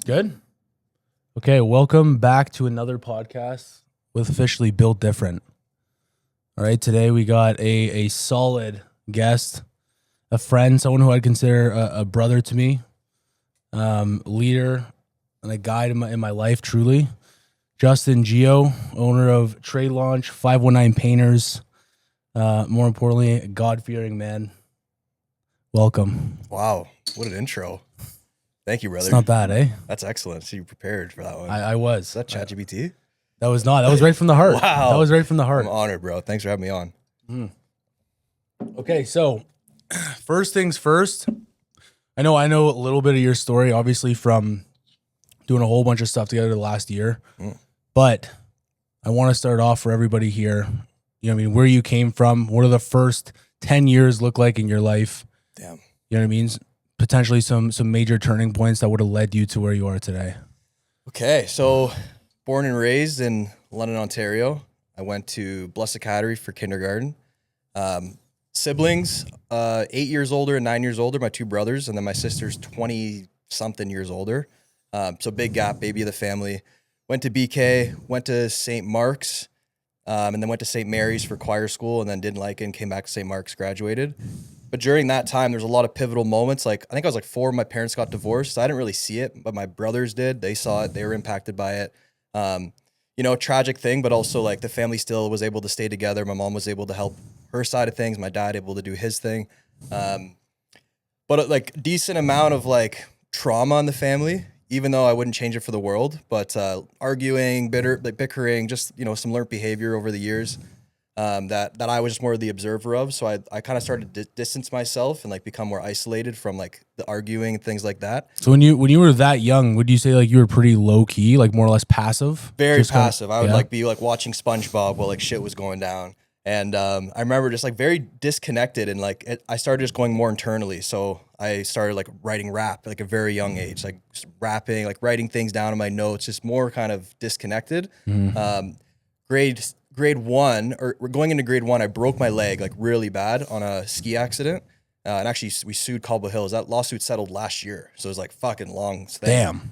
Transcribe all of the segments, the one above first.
Good. Okay, welcome back to another podcast with Officially Built Different. All right, today we got a solid guest, a friend, someone who I'd consider a brother to me, leader and a guide in my life, truly. Justin Geo, owner of Trade Launch, 519 Painters. More importantly, a God-fearing man. Welcome. Wow, what an intro. Thank you, brother. It's not bad, eh? That's excellent. So you prepared for that one. I was. Is that ChatGPT? That was not. That was right from the heart. Wow. That was right from the heart. I'm honored, bro. Thanks for having me on. Okay, so first things first. I know a little bit of your story, obviously, from doing a whole bunch of stuff together the last year. But I want to start off for everybody here. You know what I mean? Where you came from. What do the first 10 years look like in your life? Damn. You know what I mean? Potentially some major turning points that would have led you to where you are today. Okay, so born and raised in London, Ontario. I went to Blessed Academy for kindergarten. Siblings, 8 years older and 9 years older, my two brothers, and then my sister's 20-something years older. So big gap, baby of the family. Went to BK, went to St. Mark's, and then went to St. Mary's for choir school, and then didn't like it and came back to St. Mark's, graduated. But during that time, there's a lot of pivotal moments. Like, I think I was like 4, my parents got divorced. So I didn't really see it, but my brothers did. They saw it. They were impacted by it. Tragic thing, but also like the family still was able to stay together. My mom was able to help her side of things. My dad able to do his thing. But like decent amount of like trauma in the family, even though I wouldn't change it for the world. But arguing, bickering, just, some learned behavior over the years. That I was just more the observer of. So I kind of started to distance myself and like become more isolated from like the arguing and things like that. So when you were that young, would you say like you were pretty low key, like more or less passive? Very passive. I would be like watching SpongeBob while like shit was going down. And I remember just like very disconnected and like I started just going more internally. So I started like writing rap at like a very young age, like just rapping, like writing things down in my notes, just more kind of disconnected. Grade one, or going into grade one, I broke my leg like really bad on a ski accident. And actually we sued Cobble Hills. That lawsuit settled last year. So it was like fucking long thing.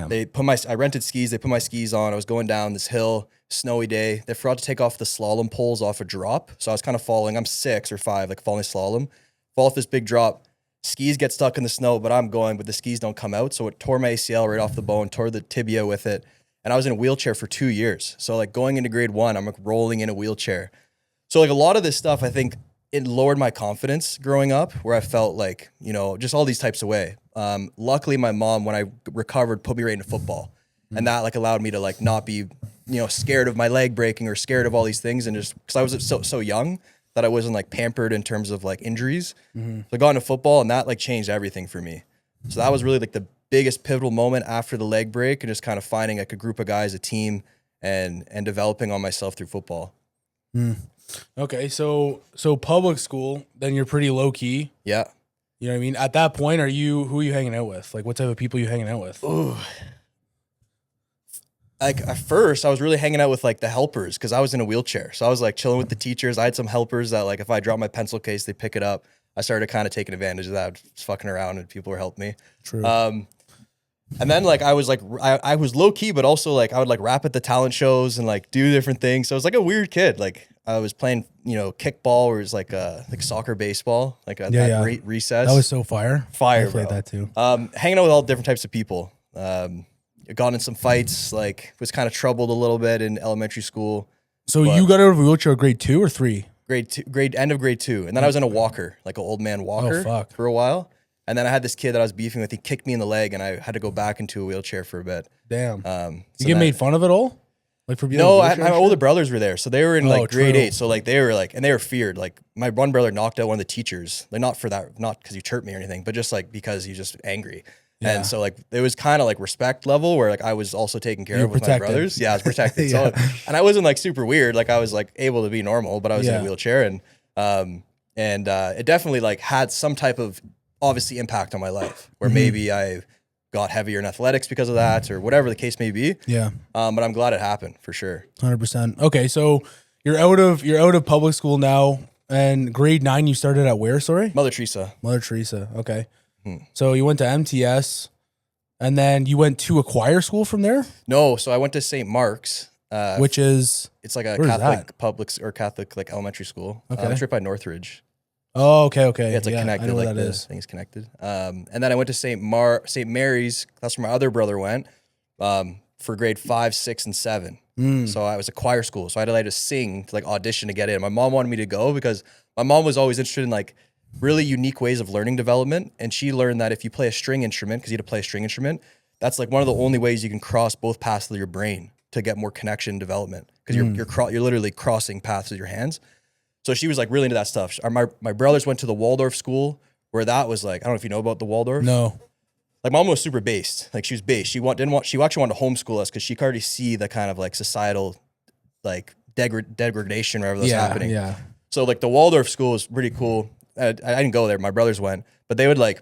They put I rented skis. They put my skis on. I was going down this hill, snowy day. They forgot to take off the slalom poles off a drop. So I was kind of falling. I'm 6 or 5, like falling slalom. Fall off this big drop. Skis get stuck in the snow, but I'm going, but the skis don't come out. So it tore my ACL right off the bone, tore the tibia with it. And I was in a wheelchair for 2 years. So like going into grade one, I'm like rolling in a wheelchair. So like a lot of this stuff, I think it lowered my confidence growing up, where I felt like, just all these types of way. Luckily my mom, when I recovered, put me right into football. And that like allowed me to like not be, scared of my leg breaking or scared of all these things. And just cause I was so young that I wasn't like pampered in terms of like injuries. So I got into football and that like changed everything for me. So that was really like the biggest pivotal moment after the leg break, and just kind of finding like a group of guys, a team, and developing on myself through football. Okay, so public school, then you're pretty low key. Yeah. You know what I mean? At that point, who are you hanging out with? Like, what type of people are you hanging out with? Ooh. Like at first I was really hanging out with like the helpers, because I was in a wheelchair. So I was like chilling with the teachers. I had some helpers that like if I dropped my pencil case, they pick it up. I started kind of taking advantage of that, just fucking around, and people were helping me. True. And then like I was low key, but also like I would like rap at the talent shows and like do different things. So I was like a weird kid. Like I was playing, kickball, or it was like soccer, baseball, like that recess. That was so fire. I played that too. Hanging out with all different types of people. Got in some fights, like was kind of troubled a little bit in elementary school. So you got out of a wheelchair grade 2 or 3? End of grade 2. And then I was in a walker, like an old man walker for a while. And then I had this kid that I was beefing with. He kicked me in the leg, and I had to go back into a wheelchair for a bit. Damn. You get made fun of it all? Like for being No, my older brothers were there. So they were in like grade 8. So like they were like, and they were feared. Like my one brother knocked out one of the teachers. Like not because you chirped me or anything, but just like because he's just angry. Yeah. And so like it was kind of like respect level, where like I was also taken care of with my brothers. Yeah, I was protected. So and I wasn't like super weird. Like I was like able to be normal, but I was in a wheelchair, and it definitely like had some type of obviously impact on my life, where maybe I got heavier in athletics because of that, or whatever the case may be. Yeah. But I'm glad it happened for sure. 100%. Okay, so you're out of public school now, and grade 9 you started at where? Sorry. Mother Teresa. Okay. So you went to MTS, And then you went to a choir school from there? No, so I went to St. Mark's. Which is... It's like a Catholic public or Catholic like elementary school. Okay. It's right by Northridge. Oh, okay. Yeah, it's like connected. I know like what that the is. thing's connected. And then I went to St. Mary's. That's where my other brother went for grade 5, 6, and 7. So I was a choir school. So I had to sing to like audition to get in. My mom wanted me to go because my mom was always interested in like really unique ways of learning development. And she learned that if you play a string instrument, because you had to play a string instrument, that's like one of the only ways you can cross both paths of your brain to get more connection development. Because you're literally crossing paths with your hands. So she was like really into that stuff. My brothers went to the Waldorf school where that was like, I don't know if you know about the Waldorf. No. Like mom was super based. Like she was based. She actually wanted to homeschool us because she could already see the kind of like societal like degradation wherever that's happening. Yeah. So like the Waldorf school was pretty cool. I didn't go there. My brothers went, but they would like,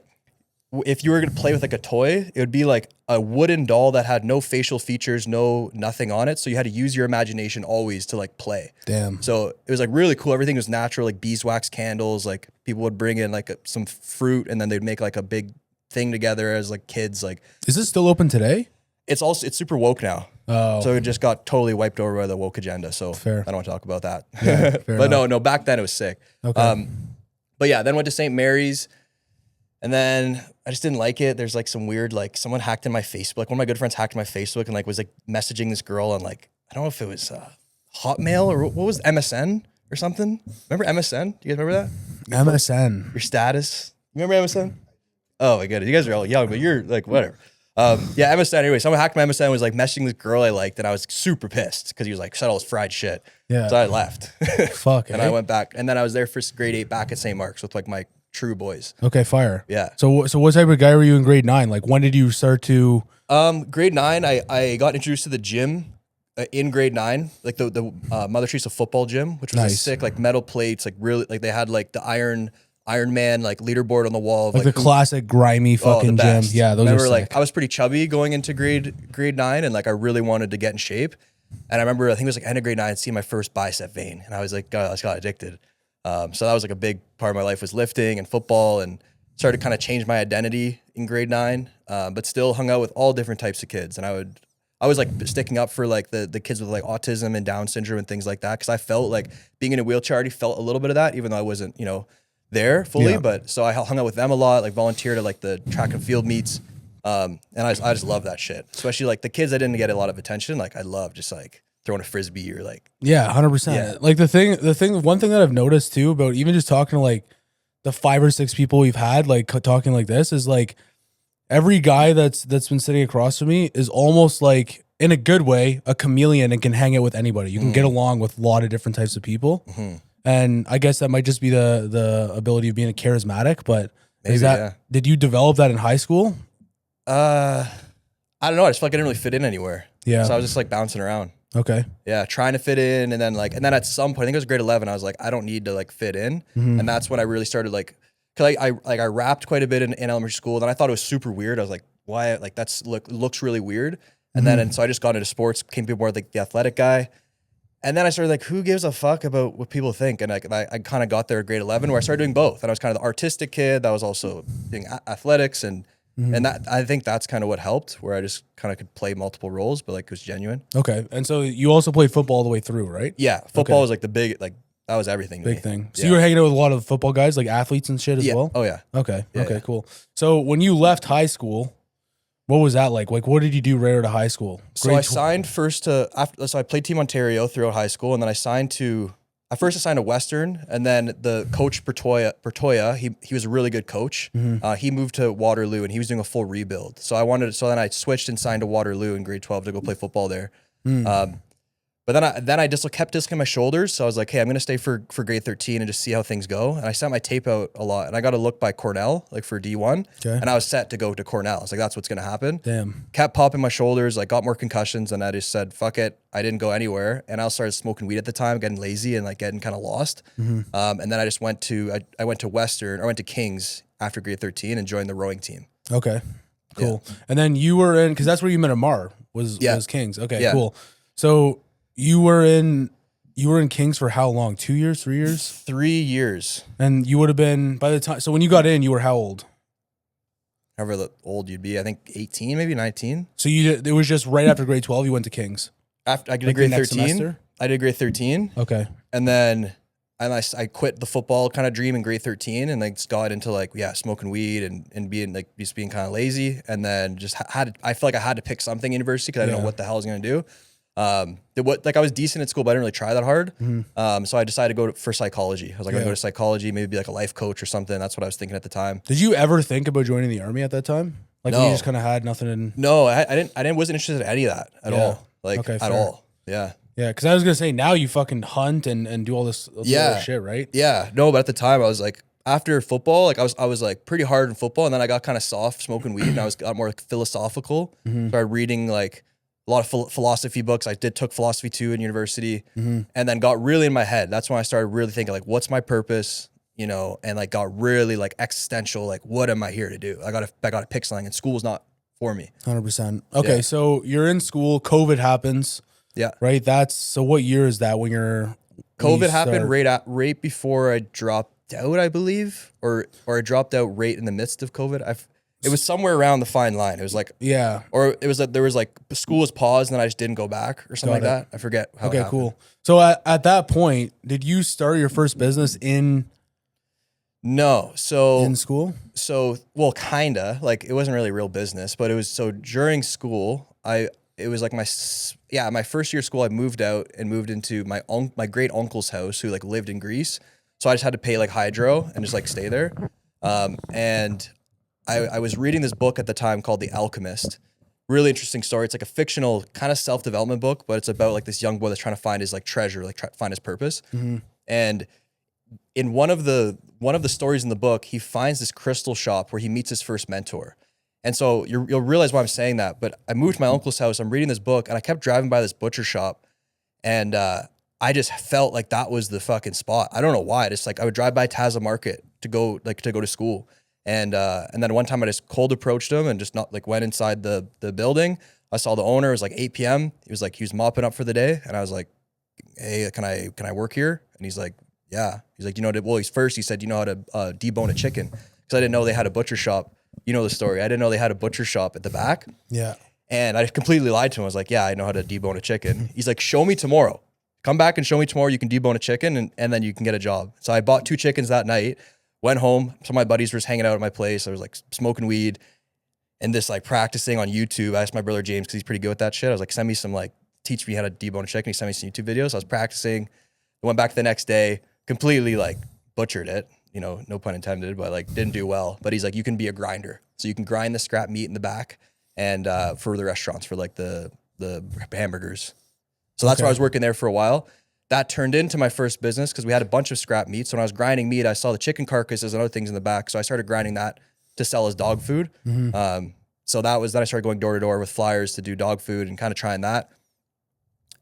if you were going to play with like a toy, it would be like a wooden doll that had no facial features, nothing on it. So you had to use your imagination always to like play. Damn. So it was like really cool. Everything was natural, like beeswax candles. Like people would bring in like some fruit and then they'd make like a big thing together as like kids. Like, is this still open today? It's super woke now. Oh. So it just got totally wiped over by the woke agenda. So Fair. I don't want to talk about that. Yeah, but no, back then it was sick. Okay. But yeah, then went to St. Mary's. And then I just didn't like it. There's like some weird, like someone hacked in my Facebook. Like one of my good friends hacked my Facebook and like was like messaging this girl on like, I don't know if it was Hotmail or what was it, MSN or something. Remember MSN? Do you guys remember that? MSN. Your status. You remember MSN? Oh my goodness. You guys are all young, but you're like, whatever. Yeah, MSN. Anyway, someone hacked my MSN, was like messaging this girl I liked, and I was super pissed because he was like, said all this fried shit. Yeah. So I left. Fuck. And I went back. And then I was there for grade 8 back at St. Mark's with like my true boys. Okay, fire. Yeah. So what type of guy were you in grade 9? Like when did you start to... Grade 9, I got introduced to the gym in grade 9, like the Mother Teresa football gym, which was a sick, like metal plates, like really, like they had like the Iron Man like leaderboard on the wall of, like the classic grimy fucking gym. Yeah, those remember, are sick. like I was pretty chubby going into grade 9, and like I really wanted to get in shape. And I remember I think it was like end of grade 9, seeing my first bicep vein, and I was like, God, I just got addicted. So that was like a big part of my life, was lifting and football, and started to kind of change my identity in grade 9. But still hung out with all different types of kids, and I was like sticking up for like the kids with like autism and Down syndrome and things like that, because I felt like being in a wheelchair, I already felt a little bit of that, even though I wasn't, there fully. Yeah. But so I hung out with them a lot, like volunteered at like the track and field meets. And I just love that shit, especially like the kids that didn't get a lot of attention. Like I love just like throwing a Frisbee or like. Yeah, 100%. Yeah. Like one thing that I've noticed too about even just talking to like the 5 or 6 people we've had, like talking like this, is like every guy that's been sitting across from me is almost like, in a good way, a chameleon and can hang out with anybody. You can get along with a lot of different types of people. Mm-hmm. And I guess that might just be the ability of being a charismatic, but maybe, did you develop that in high school? I don't know. I just felt like I didn't really fit in anywhere. Yeah. So I was just like bouncing around. Okay. Yeah. Trying to fit in. And then at some point, I think it was grade 11, I was like, I don't need to like fit in. Mm-hmm. And that's when I really started like, cause I rapped quite a bit in elementary school. Then I thought it was super weird. I was like, why? Like looks really weird. And then, so I just got into sports, became more like the athletic guy. And then I started like, who gives a fuck about what people think? And I kind of got there at grade 11, where I started doing both. And I was kind of the artistic kid that was also doing athletics. And that, I think that's kind of what helped, where I just kind of could play multiple roles, but like it was genuine. Okay. And so you also played football all the way through, right? Yeah. Football was like the big, like that was everything. Big thing. So you were hanging out with a lot of football guys, like athletes and shit as well? Oh yeah. Okay. Cool. So when you left high school, what was that like? Like, what did you do right out of high school? So I signed so I played Team Ontario throughout high school, and then I signed to Western, and then the coach Bertoya, he was a really good coach. Mm-hmm. He moved to Waterloo, and he was doing a full rebuild. So then I switched and signed to Waterloo in grade 12 to go play football there. But then I just kept discing my shoulders. So I was like, hey, I'm going to stay for grade 13 and just see how things go. And I sent my tape out a lot. And I got a look by Cornell, like for D1. Okay. And I was set to go to Cornell. I was like, that's what's going to happen. Damn. Kept popping my shoulders, like got more concussions. And I just said, fuck it. I didn't go anywhere. And I started smoking weed at the time, getting lazy and like getting kind of lost. Mm-hmm. And then I just went to Kings after grade 13 and joined the rowing team. Okay, cool. Yeah. And then you were in, because that's where you met Amar, was Kings. Okay, cool. So you were in Kings for how long? 2 years, 3 years? 3 years. And you would have been, by the time, so when you got in, you were how old? however old you'd be. I think 18, maybe 19. So it was just right after grade 12 you went to King's. After I did Like grade the next 13. semester? I did grade 13. Okay. And then I quit the football kind of dream in grade 13 and like got into like, smoking weed and being like, just being kind of lazy. And then just I feel like I had to pick something in university because I didn't know what the hell I was going to do. I was decent at school, but I didn't really try that hard. So I decided to go for psychology. I was like, I'm gonna go to psychology, maybe be like a life coach or something. That's what I was thinking at the time. Did you ever think about joining the army at that time? Like No. you just kind of had nothing in. No, I wasn't interested in any of that at all. Like at all. Yeah. Yeah. Cause I was going to say now you fucking hunt and do all this shit, right? Yeah. No, but at the time I was like, after football, like I was like pretty hard in football, and then I got kind of soft smoking weed, and got more like philosophical. Started reading like a lot of philosophy books. I took philosophy 2 in university, and then got really in my head. That's when I started really thinking like, what's my purpose? You know, and like got really like existential. Like, what am I here to do? I got to pick something, and school's not for me. 100%. Okay, so you're in school. COVID happens. Yeah. Right. So what year is that when you're? COVID happened right before I dropped out, I believe, or I dropped out right in the midst of COVID. It was somewhere around the fine line. It was like, or it was like there was like school was paused and then I just didn't go back or something like that. I forget how. Okay, cool. So at that point, did you start your first business in? No, so in school. So well, kinda like it wasn't really real business, but it was so during school. It was like my first year of school. I moved out and moved into my great uncle's house who like lived in Greece. So I just had to pay like hydro and just like stay there. And I was reading this book at the time called The Alchemist. Really interesting story. It's like a fictional kind of self-development book, but it's about like this young boy that's trying to find his like treasure, like find his purpose. And in one of the stories in the book, he finds this crystal shop where he meets his first mentor. And so you'll realize why I'm saying that. But I moved to my uncle's house. I'm reading this book, and I kept driving by this butcher shop, and I just felt like that was the fucking spot. I don't know why. Just like I would drive by Taza Market to go to school, and then one time I just cold approached him and just not like went inside the building. I saw the owner. It was like 8 p.m. He was mopping up for the day, and I was like, "Hey, can I work here?" And he's like, "Yeah." He's like, he said, "You know how to debone a chicken?" Because I didn't know they had a butcher shop. You know the story. I didn't know they had a butcher shop at the back. Yeah. And I completely lied to him. I was like, yeah, I know how to debone a chicken. He's like, show me tomorrow. Come back and show me tomorrow you can debone a chicken and then you can get a job. So I bought 2 chickens that night, went home. Some of my buddies were just hanging out at my place. I was like smoking weed and just like practicing on YouTube. I asked my brother James, because he's pretty good with that shit. I was like, send me some like, teach me how to debone a chicken. He sent me some YouTube videos. I was practicing. I went back the next day, completely like butchered it. You know, no pun intended, but like didn't do well. But he's like, you can be a grinder. So you can grind the scrap meat in the back and for the restaurants, for like the hamburgers. So that's why I was working there for a while. That turned into my first business because we had a bunch of scrap meat. So when I was grinding meat, I saw the chicken carcasses and other things in the back. So I started grinding that to sell as dog food. So then I started going door to door with flyers to do dog food and kind of trying that.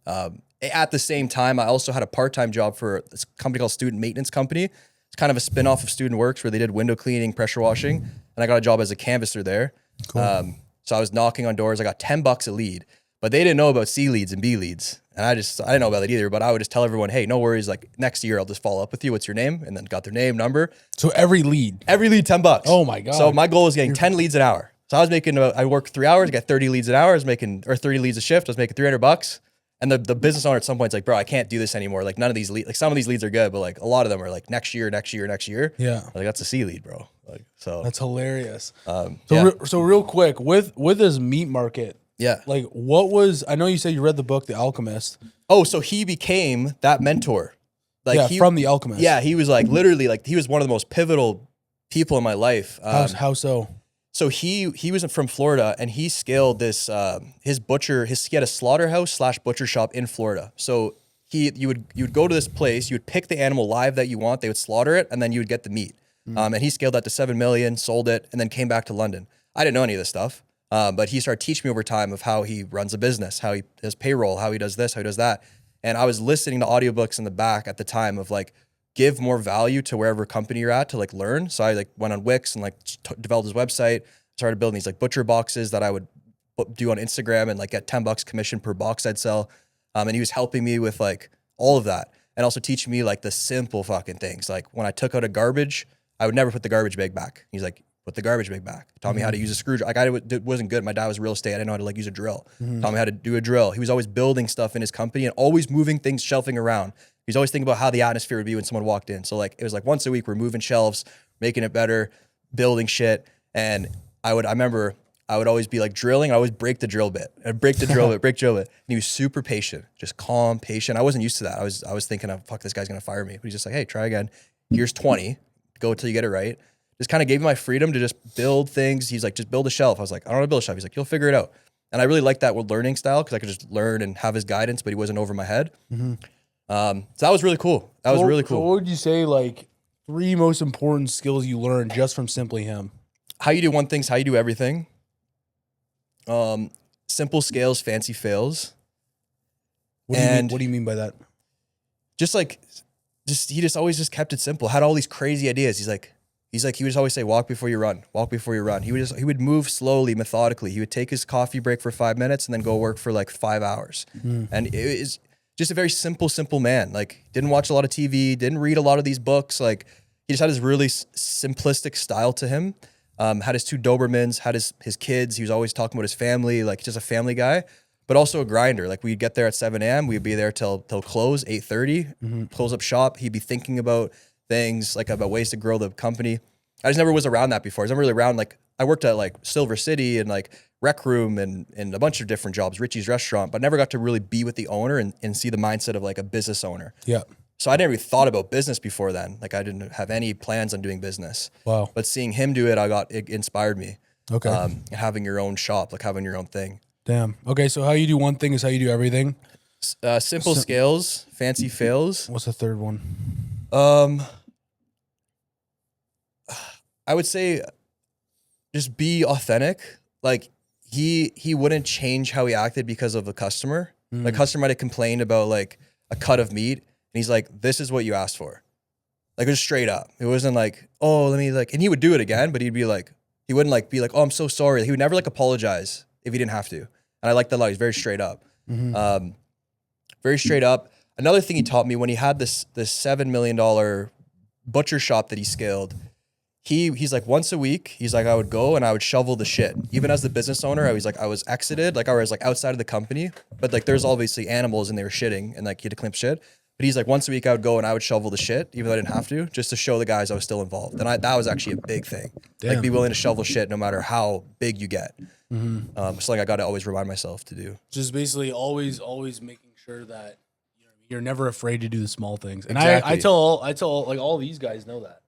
At the same time, I also had a part-time job for this company called Student Maintenance Company. It's kind of a spin-off of Student Works where they did window cleaning, pressure washing, and I got a job as a canvasser there. Cool. So I was knocking on doors. I got $10 a lead, but they didn't know about C leads and B leads. And I didn't know about it either, but I would just tell everyone, hey, no worries. Like next year, I'll just follow up with you. What's your name? And then got their name, number. So every lead $10. Oh my God. So my goal was getting 10 leads an hour. So I was making, I worked 3 hours, I got 30 leads an hour. I was making, or 30 leads a shift. I was making $300. And the business owner at some point is like, bro, I can't do this anymore. Like none of these leads, like some of these leads are good, but like a lot of them are like next year. Yeah. Like that's a C lead, bro. Like, so that's hilarious. So real quick with this meat market. Yeah. Like what was, I know you said you read the book, The Alchemist. Oh, so he became that mentor. Like from The Alchemist. Yeah. He was like literally like, he was one of the most pivotal people in my life. How so? So he was from Florida and he scaled this, he had a slaughterhouse / butcher shop in Florida. So you would go to this place, you would pick the animal live that you want, they would slaughter it, and then you would get the meat. And he scaled that to 7 million, sold it, and then came back to London. I didn't know any of this stuff, but he started teaching me over time of how he runs a business, how he does payroll, how he does this, how he does that. And I was listening to audiobooks in the back at the time of like, give more value to wherever company you're at to like learn. So I like went on Wix and like developed his website, started building these like butcher boxes that I would do on Instagram and like get $10 commission per box I'd sell. And he was helping me with like all of that and also teaching me like the simple fucking things. Like when I took out a garbage, I would never put the garbage bag back. He's like, put the garbage bag back. Taught me how to use a screwdriver. Like I wasn't good. My dad was real estate. I didn't know how to like use a drill. Taught me how to do a drill. He was always building stuff in his company and always moving things, shelving around. He's always thinking about how the atmosphere would be when someone walked in. So like it was like once a week we're moving shelves, making it better, building shit. And I remember I would always be like drilling. I always break the drill bit. I'd break the drill bit, break drill bit. And he was super patient, just calm, patient. I wasn't used to that. I was thinking, oh, fuck, this guy's gonna fire me. But he's just like, hey, try again. Here's 20. Go until you get it right. Just kind of gave me my freedom to just build things. He's like, just build a shelf. I was like, I don't want to build a shelf. He's like, you'll figure it out. And I really liked that learning style because I could just learn and have his guidance, but he wasn't over my head. So that was really cool. That was really cool. So what would you say, like, 3 most important skills you learned just from simply him? How you do one thing's how you do everything. Simple scales, fancy fails. What do you mean by that? He just always just kept it simple. Had all these crazy ideas. He would just always say, walk before you run, walk before you run. He would move slowly, methodically. He would take his coffee break for 5 minutes and then go work for like 5 hours. And it is just a very simple man. Like didn't watch a lot of TV, didn't read a lot of these books. Like he just had his really simplistic style to him. Had his 2 Dobermans, had his kids. He was always talking about his family, like just a family guy, but also a grinder. Like we'd get there at 7 a.m. We'd be there till close, 8:30, close up shop. He'd be thinking about things, like about ways to grow the company. I just never was around that before. I was never really around, like I worked at like Silver City and like Rec Room and a bunch of different jobs, Richie's Restaurant, but never got to really be with the owner and see the mindset of like a business owner. Yeah. So I never even thought about business before then. Like I didn't have any plans on doing business. Wow. But seeing him do it inspired me. Okay. Having your own shop, like having your own thing. Damn. Okay, so how you do one thing is how you do everything. Simple scales, fancy fails. What's the third one? I would say just be authentic. Like he wouldn't change how he acted because of the customer. The customer might have complained about like a cut of meat. And he's like, this is what you asked for. Like it was straight up. It wasn't like, oh, let me like, and he would do it again, but he'd be like, he wouldn't like be like, oh, I'm so sorry. He would never like apologize if he didn't have to. And I like that a lot. He's very straight up. Very straight up. Another thing he taught me when he had this $7 million butcher shop that he scaled, he's like once a week, he's like, I would go and I would shovel the shit. Even as the business owner, I was exited, like I was like outside of the company, but like there's obviously animals and they were shitting and like he had to clean up shit. But he's like, once a week I would go and I would shovel the shit, even though I didn't have to, just to show the guys I was still involved. And that was actually a big thing. Damn. Like be willing to shovel shit no matter how big you get. So like I got to always remind myself to do. Just basically always making sure that you're never afraid to do the small things. And Exactly. I tell like all these guys know that.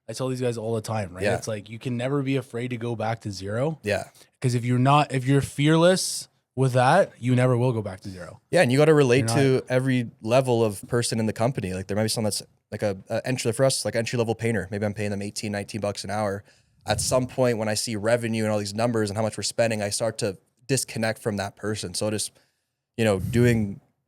I tell these guys all the time, right? Yeah. It's like you can never be afraid to go back to zero. Yeah. Because if you're fearless with that, you never will go back to zero. Yeah, and you got to relate to every level of person in the company. Like there might be someone that's like a entry for us, like entry level painter. Maybe I'm paying them 18, 19 bucks an hour. At some point when I see revenue and all these numbers and how much we're spending, I start to disconnect from that person. So just,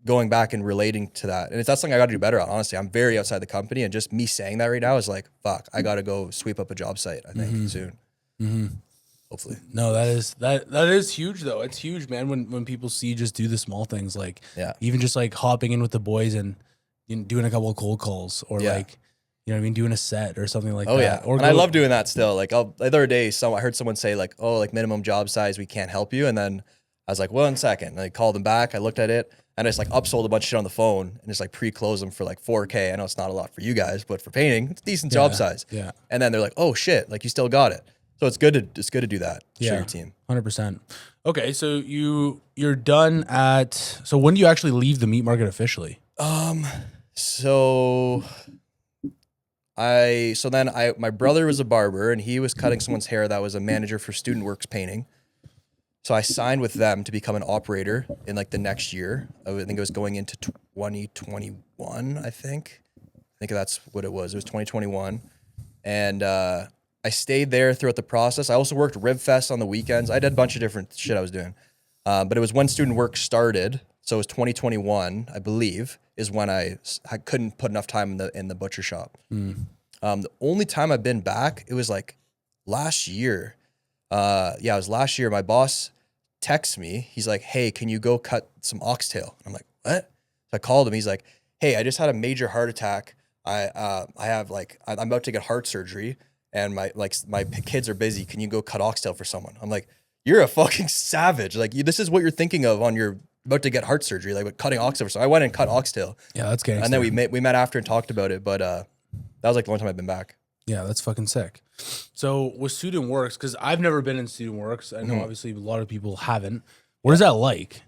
going back and relating to that. And that's something I got to do better on, honestly. I'm very outside the company and just me saying that right now is like, fuck, I got to go sweep up a job site, I think, soon. Hopefully. No, that is huge though. It's huge, man. When people see you just do the small things, like even just like hopping in with the boys and doing a couple of cold calls or like, you know what I mean, doing a set or something like that. Yeah. Or and I love doing that still. Like the other day, I heard someone say like, oh, like minimum job size, we can't help you. And then I was like, 1 second. And I called them back. I looked at it and I just like upsold a bunch of shit on the phone and just like pre-closed them for like 4K. I know it's not a lot for you guys, but for painting, it's a decent job size. Yeah. And then they're like, oh shit, like you still got it. So it's good to do that. Show your team. 100%. Okay, so you're done at. So when do you actually leave the meat market officially? So my brother was a barber and he was cutting someone's hair that was a manager for Student Works Painting. So I signed with them to become an operator in like the next year. I think it was going into 2021. I think that's what it was. It was 2021, and I stayed there throughout the process. I also worked Rib Fest on the weekends. I did a bunch of different shit I was doing. But it was when Student Work started. So it was 2021, I believe, is when I couldn't put enough time in the butcher shop. The only time I've been back, it was like last year. It was last year. My boss texts me. He's like, hey, can you go cut some oxtail? I'm like, what? So I called him. He's like, hey, I just had a major heart attack. I'm about to get heart surgery. and my kids are busy. Can you go cut oxtail for someone? I'm like, you're a fucking savage. Like this is what you're thinking of on your about to get heart surgery, like cutting oxtail. So I went and cut oxtail. Yeah, that's gangster. And then we met after and talked about it. But that was like the one time I've been back. Yeah, that's fucking sick. So with Student Works, because I've never been in Student Works, I know obviously a lot of people haven't. What is that like?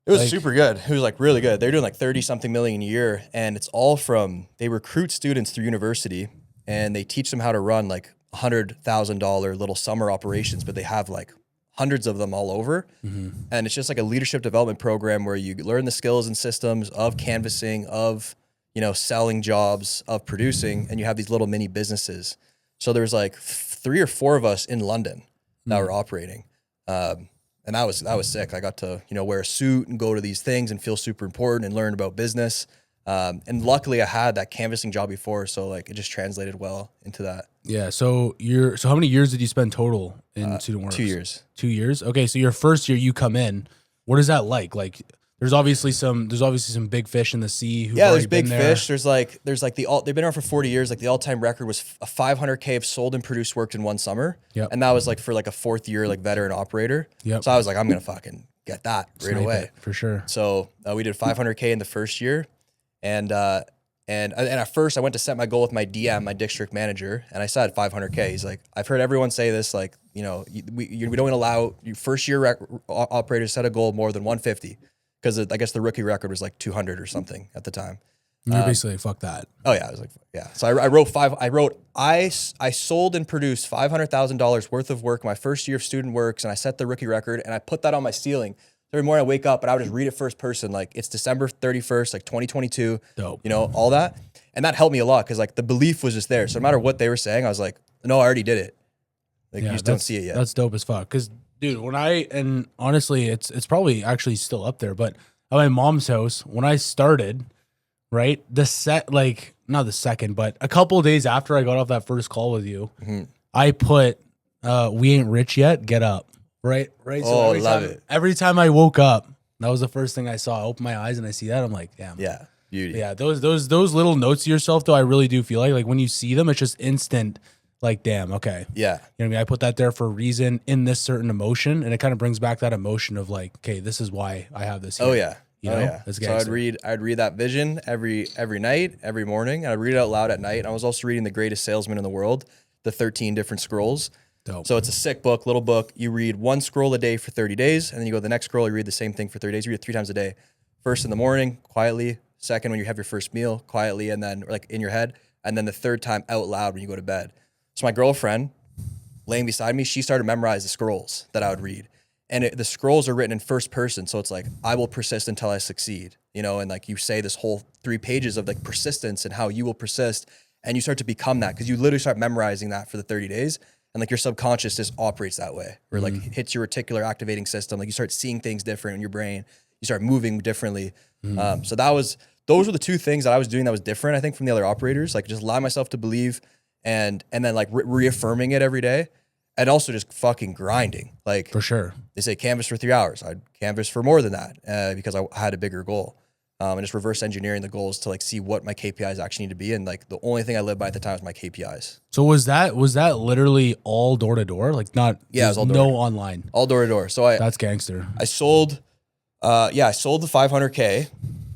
It was super good. It was like really good. They're doing like 30 something million a year, and it's all from, they recruit students through university and they teach them how to run like $100,000 little summer operations, but they have like hundreds of them all over. And it's just like a leadership development program where you learn the skills and systems of canvassing, of, you know, selling jobs, of producing, and you have these little mini businesses. So there's like 3 or 4 of us in London that were operating. And that was sick. I got to, you know, wear a suit and go to these things and feel super important and learn about business. And luckily I had that canvassing job before. So like it just translated well into that. Yeah. So how many years did you spend total in Student Works? 2 years. 2 years. Okay. So your first year you come in, what is that like? Like there's obviously some big fish in the sea. There's big fish. There's like they've been around for 40 years. Like the all-time record was a 500K of sold and produced worked in one summer. Yep. And that was like for like a 4th year, like veteran operator. Yep. So I was like, I'm going to fucking get that right away. For sure. So we did 500K in the first year. And at first I went to set my goal with my DM, my district manager, and I said 500K. He's like, I've heard everyone say this, like, you know, we don't allow you first year operators set a goal more than 150. Because I guess the rookie record was like 200 or something at the time. You're basically like, fuck that. Oh yeah, I was like, yeah. So I sold and produced $500,000 worth of work my first year of Student Works, and I set the rookie record, and I put that on my ceiling. Every morning I wake up and I would just read it first person, like it's December 31st, like 2022. Dope. You know, all that, and that helped me a lot because like the belief was just there. So no matter what they were saying, I was like, no, I already did it. Like you just don't see it yet. That's dope as fuck. Because dude, and honestly, it's probably actually still up there, but at my mom's house, when I started, right, not the second, but a couple of days after I got off that first call with you, I put, we ain't rich yet, get up. Right. So every time I woke up, that was the first thing I saw. I opened my eyes and I see that. I'm like, damn. Yeah. Beauty. Yeah. Those little notes to yourself, though, I really do feel like when you see them, it's just instant. Like, damn, okay. Yeah. You know what I mean? I put that there for a reason in this certain emotion, and it kind of brings back that emotion of like, okay, this is why I have this here. Oh yeah. You know? Yeah. So I'd read that vision every night, every morning. And I'd read it out loud at night. And I was also reading The Greatest Salesman in the World, the 13 different scrolls. Dope. So it's a sick book, little book. You read one scroll a day for 30 days, and then you go to the next scroll, you read the same thing for 30 days. You read it 3 times a day. First in the morning, quietly. Second, when you have your first meal, quietly, and then like in your head. And then the third time out loud when you go to bed. So my girlfriend, laying beside me, she started to memorize the scrolls that I would read. And the scrolls are written in first person. So it's like, I will persist until I succeed, you know? And like you say this whole 3 pages of like persistence and how you will persist. And you start to become that because you literally start memorizing that for the 30 days. And like your subconscious just operates that way, where like hits your reticular activating system. Like you start seeing things different in your brain. You start moving differently. So those were the 2 things that I was doing that was different, I think, from the other operators. Like just allow myself to believe and then like reaffirming it every day. And also just fucking grinding. Like for sure. They say canvas for 3 hours. I'd canvas for more than that because I had a bigger goal. And just reverse engineering the goals to like see what my KPIs actually need to be. And like the only thing I lived by at the time was my KPIs. So was that literally all door to door? Like not, yeah, it was all no online. All door to door. So that's gangster. I sold, I sold the 500K.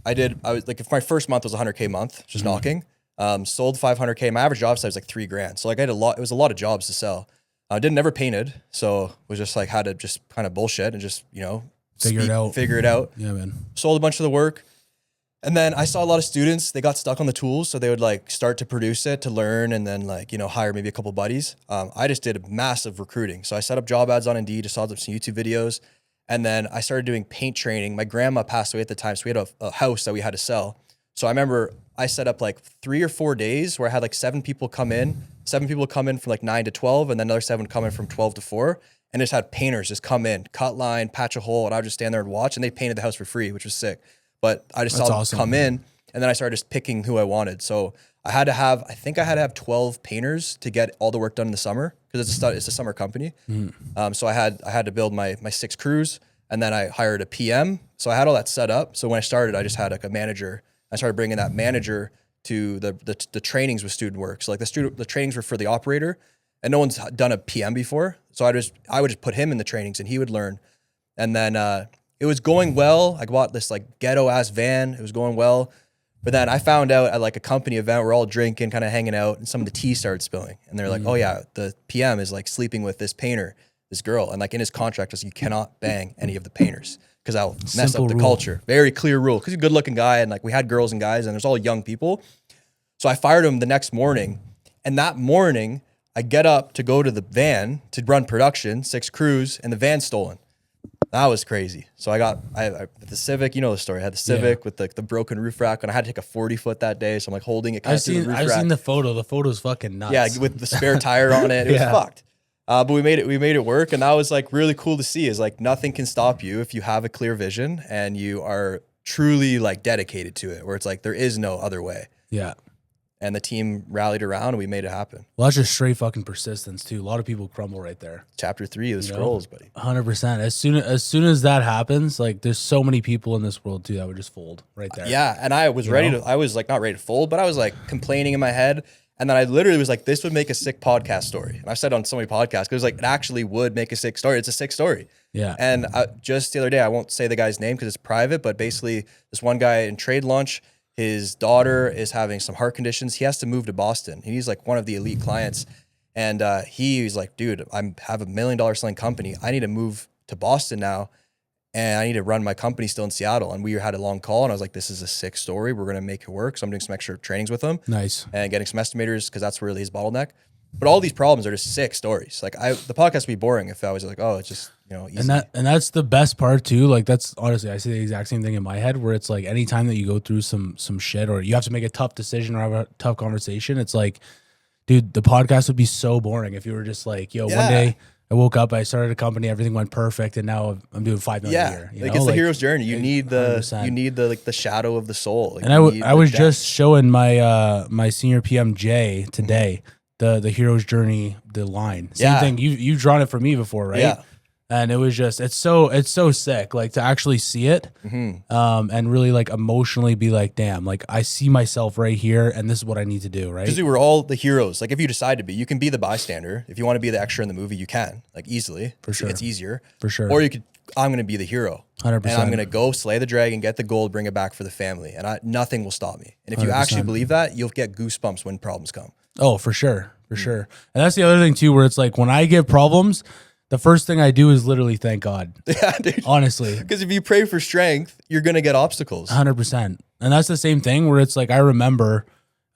I was like, if my first month was 100K month, just knocking, sold 500K. My average job size was like $3,000. So like it was a lot of jobs to sell. I never painted. So it was just like, had to just kind of bullshit and just, you know, figure it out. Yeah, man. Sold a bunch of the work. And then I saw a lot of students, they got stuck on the tools. So they would like start to produce it to learn and then like, you know, hire maybe a couple buddies. I just did massive recruiting. So I set up job ads on Indeed, just saw some YouTube videos. And then I started doing paint training. My grandma passed away at the time. So we had a house that we had to sell. So I remember I set up like 3 or 4 days where I had like 7 people come in from like 9 to 12 and then another 7 come in from 12 to 4. And just had painters just come in, cut line, patch a hole. And I would just stand there and watch and they painted the house for free, which was sick. But I just saw them come in and then I started just picking who I wanted. So I had to have 12 painters to get all the work done in the summer because it's a summer company. So I had to build my 6 crews and then I hired a PM. So I had all that set up. So when I started, I just had like a manager. I started bringing that manager to the trainings with Student Works. So like the trainings were for the operator and no one's done a PM before. So I would just put him in the trainings and he would learn. And then it was going well. I bought this like ghetto ass van. It was going well. But then I found out at like a company event, we're all drinking, kind of hanging out, and some of the tea started spilling. And they're like, oh yeah, the PM is like sleeping with this painter, this girl. And like in his contract was you cannot bang any of the painters because I'll mess up the culture. Very clear rule. Because he's a good looking guy and like we had girls and guys and there's all young people. So I fired him the next morning. And that morning I get up to go to the van to run production, 6 crews, and the van's stolen. That was crazy. So I the Civic, you know the story. I had the Civic with the broken roof rack, and I had to take a 40-foot that day. So I'm like holding it. I've seen the photo. The photo's fucking nuts. Yeah, with the spare tire on it. It was fucked. But we made it work, and that was like really cool to see. Is like nothing can stop you if you have a clear vision and you are truly like dedicated to it. Where it's like there is no other way. Yeah. And the team rallied around and we made it happen. Well, that's just straight fucking persistence too. A lot of people crumble right there. Chapter 3 of the Scrolls, buddy. 100%. As soon as that happens, like there's so many people in this world too that would just fold right there. Yeah, and I was I was like not ready to fold, but I was like complaining in my head. And then I literally was like, this would make a sick podcast story. And I've said on so many podcasts, because like it actually would make a sick story. It's a sick story. Yeah. And just the other day, I won't say the guy's name because it's private, but basically this one guy in trade lunch, his daughter is having some heart conditions. He has to move to Boston. He's like one of the elite clients. And he's like, dude, I have $1 million selling company. I need to move to Boston now. And I need to run my company still in Seattle. And we had a long call and I was like, this is a sick story. We're going to make it work. So I'm doing some extra trainings with him. Nice. And getting some estimators because that's really his bottleneck. But all these problems are just sick stories. Like the podcast would be boring if I was like, oh, it's just, easy. And that's the best part too. Like that's honestly, I say the exact same thing in my head where it's like anytime that you go through some shit or you have to make a tough decision or have a tough conversation, it's like, dude, the podcast would be so boring if you were just like, one day I woke up, I started a company, everything went perfect, and now I'm doing $5 million a year. It's the hero's journey. You need the shadow of the soul. Like, and I was just showing my my senior PM Jay today the hero's journey, the line. Same thing. You've drawn it for me before, right? Yeah. And it was just it's so sick, like to actually see it, and really like emotionally be like, damn, like I see myself right here, and this is what I need to do, right? Because we're all the heroes. Like if you decide to be, you can be the bystander. If you want to be the extra in the movie, you can, like easily. For sure, it's easier. For sure. Or you could. I'm going to be the hero. 100%. And I'm going to go slay the dragon, get the gold, bring it back for the family, and nothing will stop me. And if you 100%. actually believe that, you'll get goosebumps when problems come. Oh, for sure, for sure. And that's the other thing too, where it's like when I get problems, the first thing I do is literally thank God. Yeah, dude. Honestly. Because if you pray for strength, you're going to get obstacles. 100%. And that's the same thing where it's like, I remember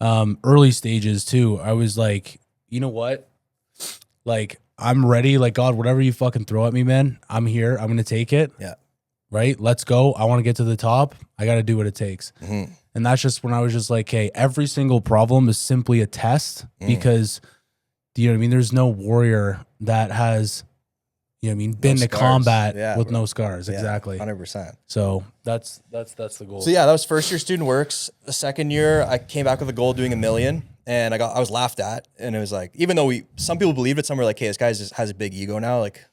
early stages too. I was like, you know what? Like, I'm ready. Like, God, whatever you fucking throw at me, man, I'm here. I'm going to take it. Yeah. Right? Let's go. I want to get to the top. I got to do what it takes. Mm-hmm. And that's just when I was just like, hey, every single problem is simply a test because, do you know what I mean? There's no warrior that has, you know what I mean, been to combat with no scars. Exactly. 100%. So that's the goal. So yeah, that was first year student works. The second year I came back with a goal doing $1 million and I was laughed at. And it was like, even though some people believed it, some were like, hey, this guy just has a big ego now. Like,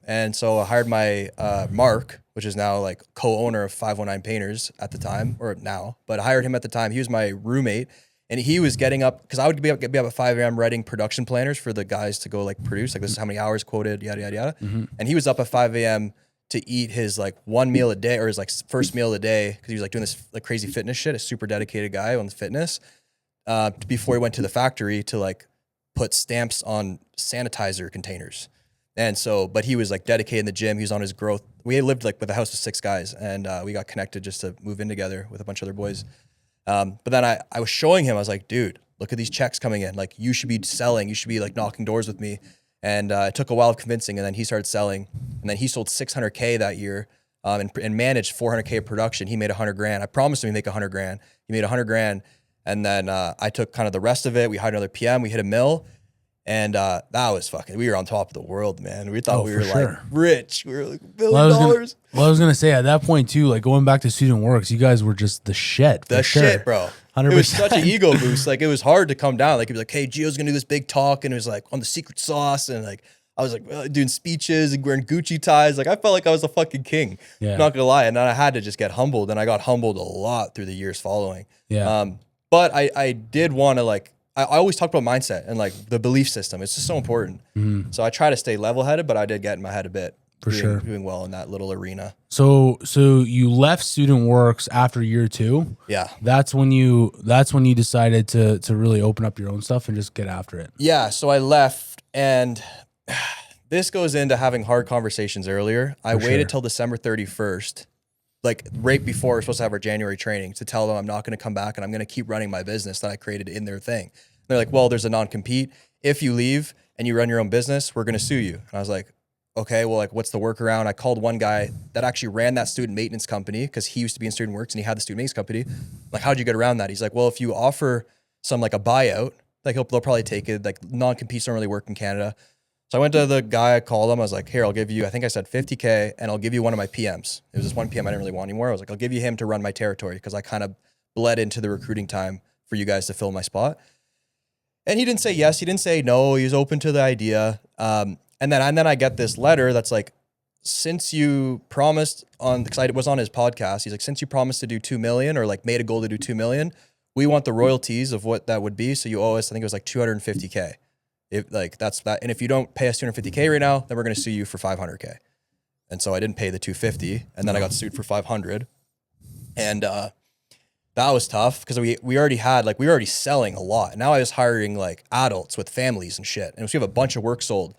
and so I hired my Mark, which is now like co-owner of 519 Painters at the time, or now, but I hired him at the time. He was my roommate. And he was getting up, because I would be up at 5 a.m. writing production planners for the guys to go like produce, like this is how many hours quoted, yada, yada, yada. Mm-hmm. And he was up at 5 a.m. to eat his like one meal a day, or his like first meal of the day, because he was like doing this like crazy fitness shit, a super dedicated guy on the fitness, before he went to the factory to like put stamps on sanitizer containers. And so, but he was like dedicated in the gym. He was on his growth. We lived like with a house of 6 guys, and we got connected just to move in together with a bunch of other boys. But then I was showing him, I was like, dude, look at these checks coming in. Like, you should be selling. You should be like knocking doors with me. And it took a while of convincing, and then he started selling. And then he sold 600K that year and managed 400K of production. He made 100 grand. I promised him he'd make 100 grand. He made 100 grand. And then I took kind of the rest of it. We hired another PM. We hit $1 million. And that was fucking, we were on top of the world, man. We thought we were like rich. We were like $1 billion. I was going to say at that point too, like going back to student works, you guys were just the shit. The shit, bro. 100%. It was such an ego boost. Like it was hard to come down. Like it'd be like, hey, Gio's going to do this big talk. And it was like on the secret sauce. And like, I was like doing speeches and wearing Gucci ties. Like I felt like I was a fucking king. Yeah. Not going to lie. And then I had to just get humbled. And I got humbled a lot through the years following. Yeah. But I did want to like, I always talk about mindset and like the belief system. It's just so important. So I try to stay level headed, but I did get in my head a bit. Doing well in that little arena. So you left Student Works after year 2. Yeah. That's when you decided to really open up your own stuff and just get after it. Yeah. So I left, and this goes into having hard conversations earlier. I waited till December 31st, like right before we're supposed to have our January training, to tell them I'm not going to come back and I'm going to keep running my business that I created in their thing. They're like, well, there's a non-compete. If you leave and you run your own business, we're going to sue you. And I was like, okay, well, like, what's the workaround? I called one guy that actually ran that student maintenance company because he used to be in Student Works and he had the student maintenance company. Like, how'd you get around that? He's like, well, if you offer some like a buyout, like they'll probably take it. Like non-competes don't really work in Canada. So I went to the guy, I called him. I was like, here, I'll give you, I think I said $50K and I'll give you one of my PMs. It was this one PM I didn't really want anymore. I was like, I'll give you him to run my territory because I kind of bled into the recruiting time for you guys to fill my spot. And he didn't say yes. He didn't say no. He was open to the idea. And then I get this letter that's like, since you promised on, because I was on his podcast, he's like, since you promised to do 2 million or like made a goal to do 2 million, we want the royalties of what that would be. So you owe us, I think it was like 250K. If like that's that. And if you don't pay us 250K right now, then we're going to sue you for 500K. And so I didn't pay the 250 and then I got sued for 500. And, that was tough because we already had, like, we were already selling a lot. And now I was hiring like adults with families and shit. And so we have a bunch of work sold.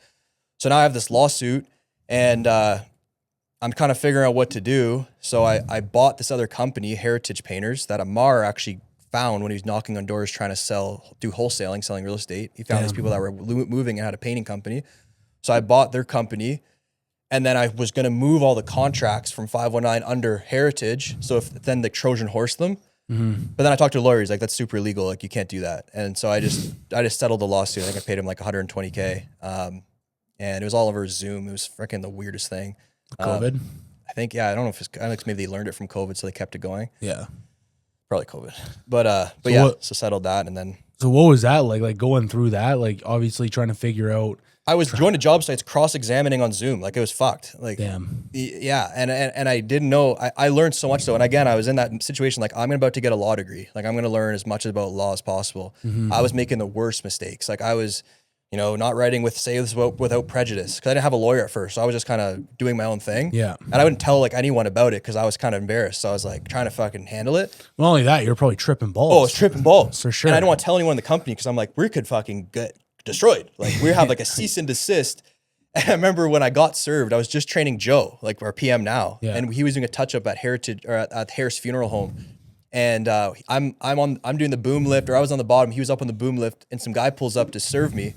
So now I have this lawsuit and I'm kind of figuring out what to do. So I bought this other company, Heritage Painters, that Amar actually found when he was knocking on doors trying to do wholesaling, selling real estate. He found these people that were moving and had a painting company. So I bought their company. And then I was going to move all the contracts from 519 under Heritage. So then the Trojan horse them. But then I talked to a lawyer. He's like, that's super illegal. Like, you can't do that. And so I just settled the lawsuit. I think I paid him like 120K. And it was all over Zoom. It was freaking the weirdest thing. COVID? I think, yeah, I don't know if it's, I think maybe they learned it from COVID, so they kept it going. Yeah. Probably COVID. But yeah, so settled that. And then. So what was that like? Like going through that, like obviously trying to figure out. I was going to job sites, cross-examining on Zoom. Like, it was fucked. Like, damn. Yeah. And I didn't know, I learned so much though. And again, I was in that situation. Like, I'm about to get a law degree. Like, I'm going to learn as much about law as possible. I was making the worst mistakes. Like, I was, not writing without prejudice. Cause I didn't have a lawyer at first. So I was just kind of doing my own thing. Yeah. And I wouldn't tell like anyone about it cause I was kind of embarrassed. So I was like trying to fucking handle it. Not only that, you're probably tripping balls. Oh, I was tripping balls. For sure. And I don't want to tell anyone in the company cause I'm like, we could fucking get destroyed. Like, we have like a cease and desist. And I remember when I got served, I was just training Joe, like our PM now, and he was doing a touch up at Heritage or at Harris Funeral Home, and I'm doing the boom lift, or I was on the bottom, he was up on the boom lift, and some guy pulls up to serve me,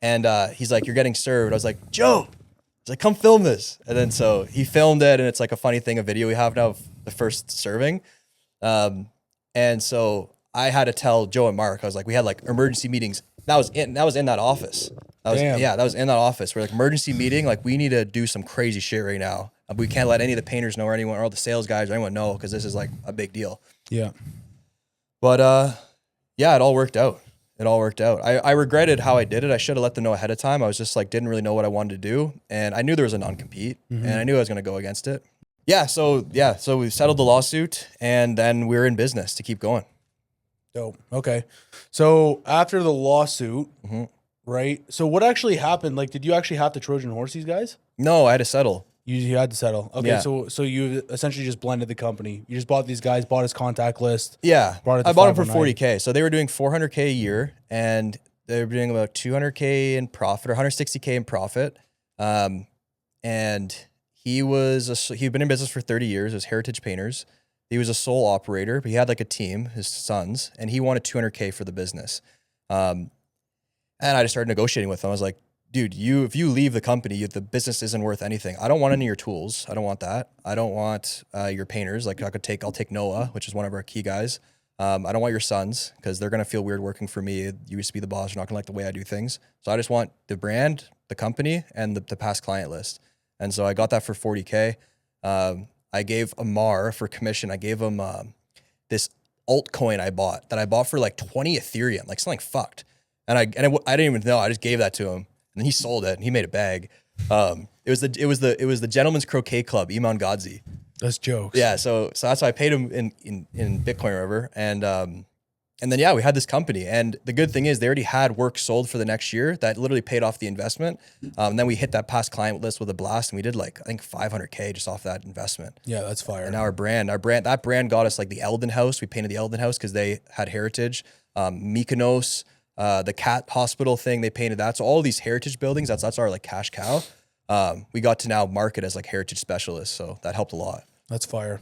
and he's like, "You're getting served." I was like, "Joe," he's like, "Come film this," and then so he filmed it, and it's like a funny thing, a video we have now of the first serving, and so I had to tell Joe and Mark, I was like, we had like emergency meetings. That was in that office. That was in that office. We're like, emergency meeting, like, we need to do some crazy shit right now. We can't let any of the painters know or anyone or all the sales guys or anyone know because this is like a big deal. Yeah. But yeah, it all worked out. I regretted how I did it. I should have let them know ahead of time. I was just like, didn't really know what I wanted to do. And I knew there was a non-compete and I knew I was going to go against it. So we settled the lawsuit and then we're in business to keep going. Dope. Okay. So after the lawsuit, right? So what actually happened? Like, did you actually have to Trojan horse these guys? No, I had to settle. You had to settle. Okay. Yeah. So you essentially just blended the company. You just bought these guys, bought his contact list. Yeah. I bought them for 40K. So they were doing 400K a year and they were doing about 200K in profit or 160K in profit. And he'd been in business for 30 years. It was Heritage Painters. He was a sole operator, but he had like a team, his sons, and he wanted 200K for the business. And I just started negotiating with him. I was like, dude, if you leave the company, the business isn't worth anything. I don't want any of your tools. I don't want that. I don't want your painters. Like, I'll take Noah, which is one of our key guys. I don't want your sons because they're going to feel weird working for me. You used to be the boss. You're not going to like the way I do things. So I just want the brand, the company, and the past client list. And so I got that for 40K. I gave Amar for commission. I gave him this altcoin I bought for like 20 Ethereum, like something fucked. And I didn't even know. I just gave that to him, and then he sold it and he made a bag. It was the Gentleman's Croquet Club, Iman Godzi. That's jokes. Yeah, so that's why I paid him in Bitcoin or whatever, and And then, we had this company. And the good thing is they already had work sold for the next year that literally paid off the investment. And then we hit that past client list with a blast, and we did like, I think 500K just off that investment. Yeah, that's fire. And now that brand got us like the Eldon House. We painted the Eldon House because they had heritage. Mykonos, the cat hospital thing, they painted that. So all these heritage buildings, that's our like cash cow. We got to now market as like heritage specialists. So that helped a lot. That's fire.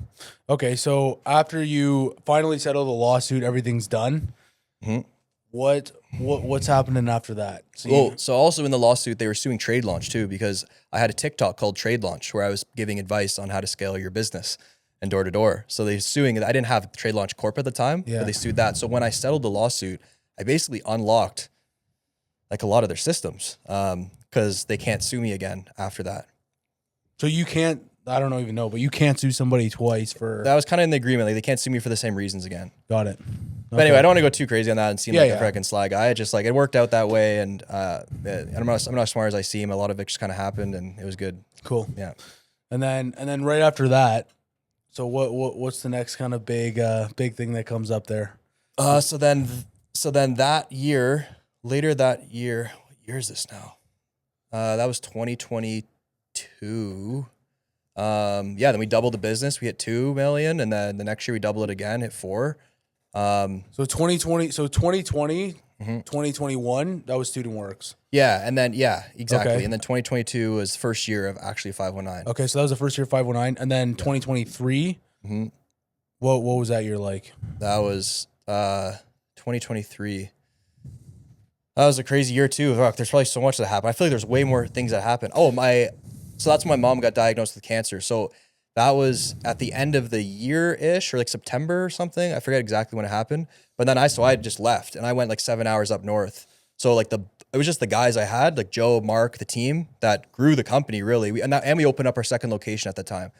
Okay, so after you finally settle the lawsuit, everything's done. Mm-hmm. What's happening after that? So also in the lawsuit, they were suing Trade Launch too, because I had a TikTok called Trade Launch where I was giving advice on how to scale your business and door to door. So they're suing. I didn't have Trade Launch Corp at the time, but they sued that. So when I settled the lawsuit, I basically unlocked like a lot of their systems because they can't sue me again after that. So you can't. I don't even know, but you can't sue somebody twice for... That was kind of in the agreement. Like, they can't sue me for the same reasons again. Got it. But anyway, I don't want to go too crazy on that and seem like a freaking sly guy. It just like, it worked out that way. And I'm not as smart as I seem. A lot of it just kind of happened and it was good. Cool. Yeah. And then right after that, so what's the next kind of big thing that comes up there? So then that year, later that year, what year is this now? That was 2022. Then we doubled the business. We hit 2 million, and then the next year we doubled it again, hit 4. So 2020, 2021, that was Student Works. Yeah, and then exactly. Okay. And then 2022 was the first year of actually 519. Okay, so that was the first year of 519, and then 2023. Mm-hmm. What was that year like? That was 2023. That was a crazy year too. There's probably so much that happened. I feel like there's way more things that happened. So that's when my mom got diagnosed with cancer. So that was at the end of the year-ish, or like September or something. I forget exactly when it happened. But then I just left and I went like 7 hours up north. So like it was just the guys I had, like Joe, Mark, the team that grew the company really. And we opened up our second location at the time.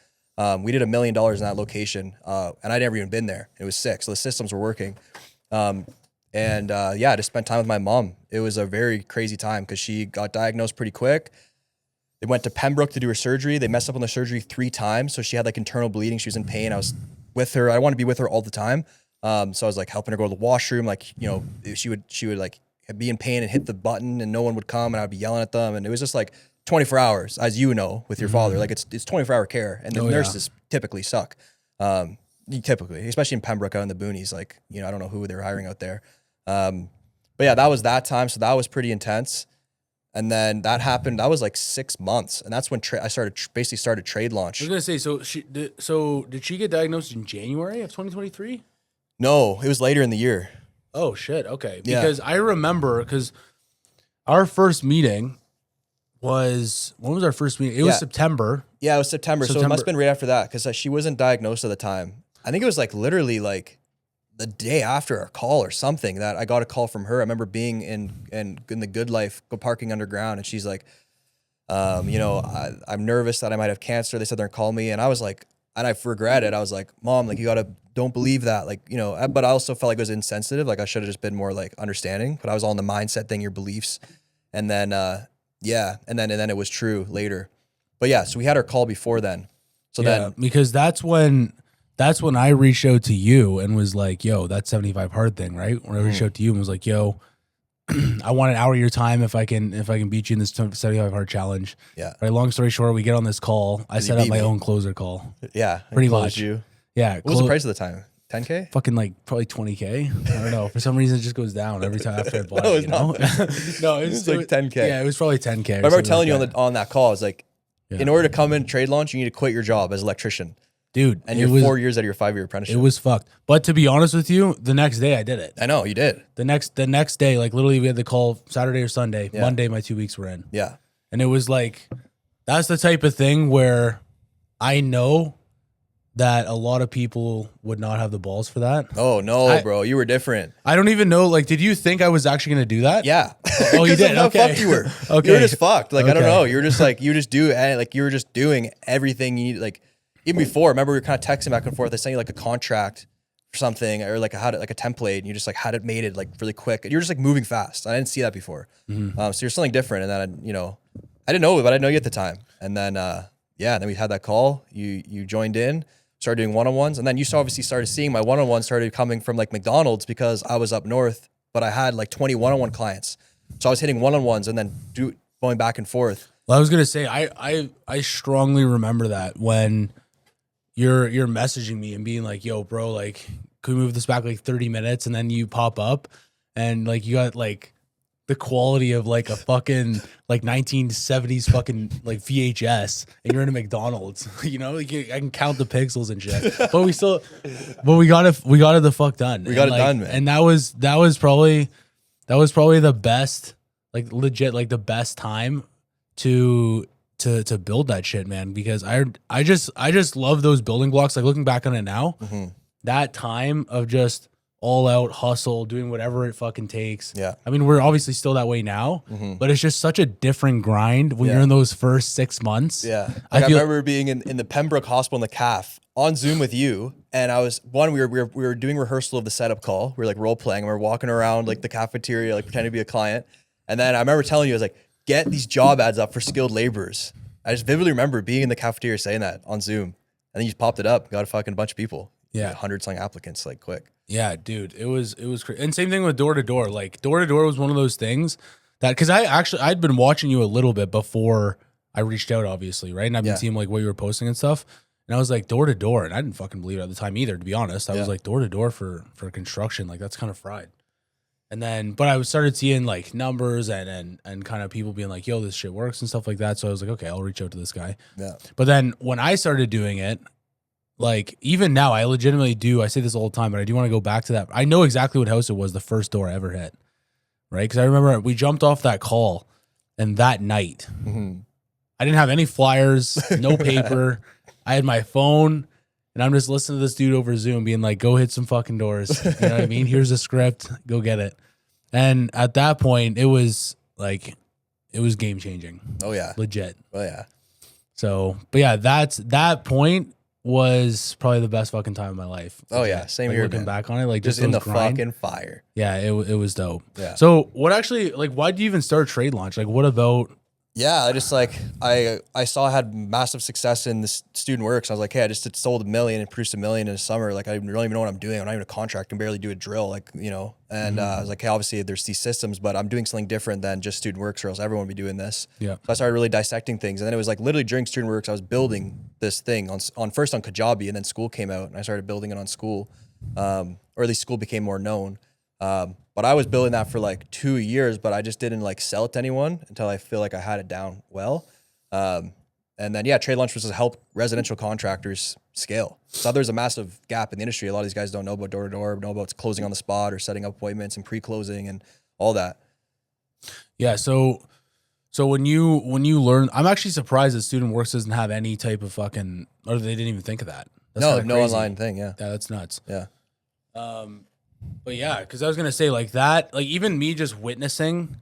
We did $1 million in that location. And I'd never even been there. It was sick. So the systems were working. I just spent time with my mom. It was a very crazy time because she got diagnosed pretty quick. They went to Pembroke to do her surgery. They messed up on the surgery 3 times. So she had like internal bleeding. She was in pain. I was with her. I wanted to be with her all the time. So I was like helping her go to the washroom. Like, you know, she would like be in pain and hit the button and no one would come and I'd be yelling at them. And it was just like 24 hours, as you know, with your father. Like it's 24-hour care and the nurses typically suck. Typically, especially in Pembroke out in the boonies. Like, you know, I don't know who they're hiring out there. But yeah, that was that time. So that was pretty intense. And then that happened. That was like 6 months, and that's when I started Trade Launch. I was gonna say, did she get diagnosed in January of 2023? No, it was later in the year. Oh shit. Okay, because I remember our first meeting was, when was our first meeting? It was September. Yeah, it was September. So it must have been right after that because she wasn't diagnosed at the time. I think it was like literally like the day after our call or something that I got a call from her. I remember being in the Good Life, parking underground, and she's like, you know, I'm nervous that I might have cancer. They said they're gonna call me, and I was like, and I regret it. I was like, Mom, like don't believe that, like, you know. But I also felt like it was insensitive. Like I should have just been more like understanding. But I was all in the mindset thing, your beliefs, and then and then it was true later. But yeah, so we had our call before then. So then because that's when I reached out to you and was like, yo, that 75 hard thing, right? When I reached out to you and was like, yo, I want an hour of your time if I can beat you in this 75 hard challenge. Yeah. Right. Long story short, we get on this call. I set up my own closer call. Yeah. Pretty much. You. Yeah. What was the price of the time? 10K? Fucking like probably 20K. I don't know. For some reason, it just goes down every time after I bought No, it. You know? No, it was like 10K. Yeah, it was probably 10K. I remember telling you on that call, I was like, in order to come in Trade Launch, you need to quit your job as an electrician. Dude, and you're 4 years out of your 5-year apprenticeship. It was fucked. But to be honest with you, the next day I did it. I know, you did. The next day, like literally we had the call Saturday or Sunday. Yeah. Monday, my 2 weeks were in. Yeah. And it was like, that's the type of thing where I know that a lot of people would not have the balls for that. Oh, no, bro. You were different. I don't even know. Like, did you think I was actually going to do that? Yeah. Oh, you did? How okay. fucked you were. Okay. You were just fucked. Like, I don't know. You were just like, you were just doing everything you need. Like, even before, remember we were kind of texting back and forth. I sent you like a contract or something, or like a template, and you just like had it made it like really quick. And you were just like moving fast. I didn't see that before. Mm-hmm. So you're something different. And then, I didn't know it, but I didn't know you at the time. And then, then we had that call. You joined in. started doing one-on-ones. And then you obviously started seeing my one-on-ones started coming from like McDonald's because I was up north, but I had like 20 one-on-one clients. So I was hitting one-on-ones and then going back and forth. Well, I was gonna say I strongly remember that when you're messaging me and being like, yo, bro, like, could we move this back like 30 minutes? And then you pop up and like you got like the quality of like a fucking like 1970s fucking like VHS, and you're in a McDonald's, you know, like I can count the pixels and shit, but we got it the fuck done. We got it like, done, man. And that was probably the best, like legit, like the best time to build that shit, man, because I just love those building blocks. Like looking back on it now, that time of just all out hustle, doing whatever it fucking takes. Yeah. I mean, we're obviously still that way now, but it's just such a different grind when you're in those first 6 months. Yeah. Like I remember being in the Pembroke Hospital in the CAF on Zoom with you. And we were doing rehearsal of the setup call. We were like role playing and we were walking around like the cafeteria, like pretending to be a client. And then I remember telling you, I was like, get these job ads up for skilled laborers. I just vividly remember being in the cafeteria saying that on Zoom. And then you just popped it up, got a fucking bunch of people. Yeah. Like 100-something applicants, like quick. Yeah, dude, it was crazy. And same thing with door to door. Like door to door was one of those things that, because I'd been watching you a little bit before I reached out, obviously, right? And I've been seeing like what you were posting and stuff. And I was like, door to door, and I didn't fucking believe it at the time either, to be honest. I was like, door to door for construction, like that's kind of fried. And then, but I started seeing like numbers and kind of people being like, yo, this shit works and stuff like that. So I was like, okay, I'll reach out to this guy. Yeah. But then when I started doing it, like even now, I legitimately do. I say this all the time, but I do want to go back to that. I know exactly what house it was, the first door I ever hit, right? Because I remember we jumped off that call, and that night, I didn't have any flyers, no paper. I had my phone, and I'm just listening to this dude over Zoom being like, go hit some fucking doors. You know what I mean? Here's a script. Go get it. And at that point, it was game changing. Oh, yeah. Legit. Oh, yeah. So, but yeah, that point was probably the best fucking time of my life. Oh yeah, same like here. Looking back on it, like just in the fucking fire. Yeah, it was dope. Yeah. So what actually, like, why did you even start Trade Launch? Like, what about? Yeah, I just like I saw I had massive success in this student works. I was like, hey, I just sold $1 million and produced $1 million in a summer. Like I don't even know what I'm doing. I'm not even a contract. I can barely do a drill. Like, you know. And I was like, hey, obviously there's these systems, but I'm doing something different than just student works, or else everyone would be doing this. Yeah. So I started really dissecting things, and then it was like literally during student works, I was building this thing on first on Kajabi, and then school came out, and I started building it on school, or at least school became more known. But I was building that for like 2 years, but I just didn't like sell it to anyone until I feel like I had it down well. And then, Trade Launch was to help residential contractors scale. So there's a massive gap in the industry. A lot of these guys don't know about door-to-door, know about closing on the spot or setting up appointments and pre-closing and all that. Yeah. So when you learn, I'm actually surprised that Student Works doesn't have any type of fucking, or they didn't even think of that. That's no online thing. Yeah. Yeah. That's nuts. Yeah. But yeah, because I was gonna say like that, like even me just witnessing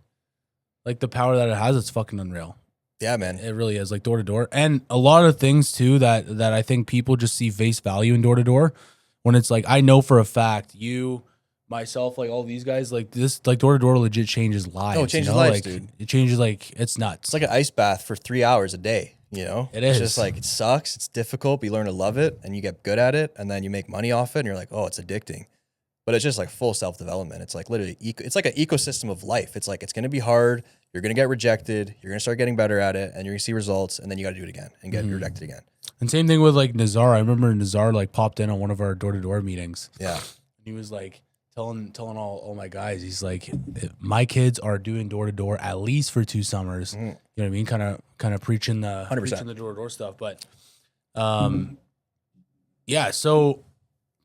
like the power that it has, it's fucking unreal. Yeah, man. It really is, like door to door. And a lot of things too that I think people just see face value in door to door, when it's like, I know for a fact you, myself, like all these guys, like this, like door to door legit changes lives. Oh, it changes lives, like, dude. It changes, like, it's nuts. It's like an ice bath for 3 hours a day, you know? It is. It's just like, it sucks. It's difficult, but you learn to love it and you get good at it, and then you make money off it and you're like, oh, it's addicting. But it's just like full self-development. It's like literally, it's like an ecosystem of life. It's like, it's going to be hard. You're going to get rejected. You're going to start getting better at it, and you're going to see results, and then you got to do it again and get rejected again. And same thing with like Nazar. I remember Nazar like popped in on one of our door-to-door meetings. Yeah. And he was like telling all my guys, he's like, my kids are doing door-to-door at least for 2 summers. You know what I mean? Kind of preaching the 100%. preaching the door-to-door stuff. But yeah, so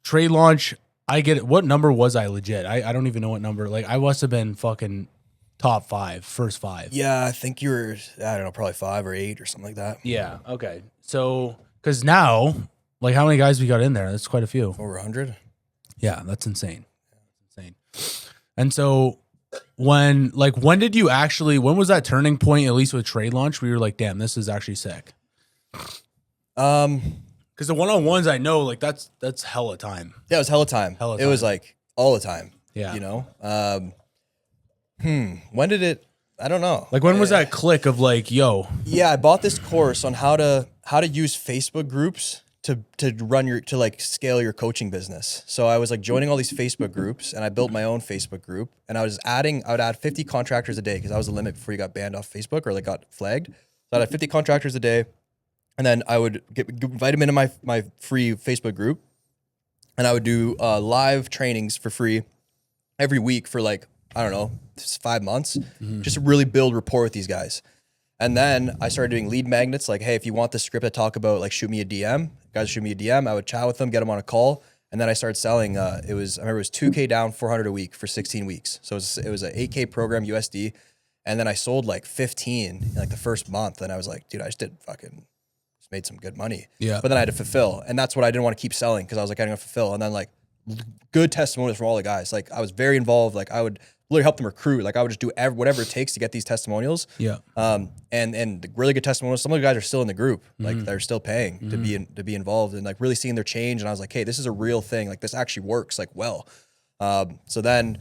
Trade Launch, I get it. What number was I legit? I don't even know what number. Like I must have been fucking top 5, first 5. Yeah, I think you were, I don't know, probably 5 or 8 or something like that. Yeah. Okay. So, because now, like, how many guys we got in there? That's quite a few. Over 100. Yeah, that's insane. Insane. And so, when did you actually? When was that turning point? At least with Trade Launch, where you were like, "Damn, this is actually sick." Because the one-on-ones, I know, like that's hella time. Yeah, it was hella time. It was like all the time. Yeah. You know? When did it, I don't know. Like when was that click of like, yo? Yeah, I bought this course on how to use Facebook groups to like scale your coaching business. So I was like joining all these Facebook groups, and I built my own Facebook group, and I would add 50 contractors a day, because that was the limit before you got banned off Facebook or like got flagged. So I'd have 50 contractors a day, and then I would invite them into my free Facebook group, and I would do live trainings for free every week for like, I don't know, 5 months, just to really build rapport with these guys. And then I started doing lead magnets. Like, hey, if you want the script I talk about, like shoot me a DM. Guys shoot me a DM. I would chat with them, get them on a call. And then I started selling. I remember it was 2K down, 400 a week for 16 weeks. So it was an 8K program USD. And then I sold like 15 in like the first month. And I was like, dude, I just made some good money. Yeah. But then I had to fulfill. And that's what I didn't want to keep selling, because I was like, I didn't fulfill. And then like good testimonials from all the guys. Like I was very involved. Like I would really help them recruit. Like I would just do whatever it takes to get these testimonials. Yeah. And the really good testimonials. Some of the guys are still in the group. Like they're still paying to be involved, and like really seeing their change. And I was like, hey, this is a real thing. Like this actually works like well. So then,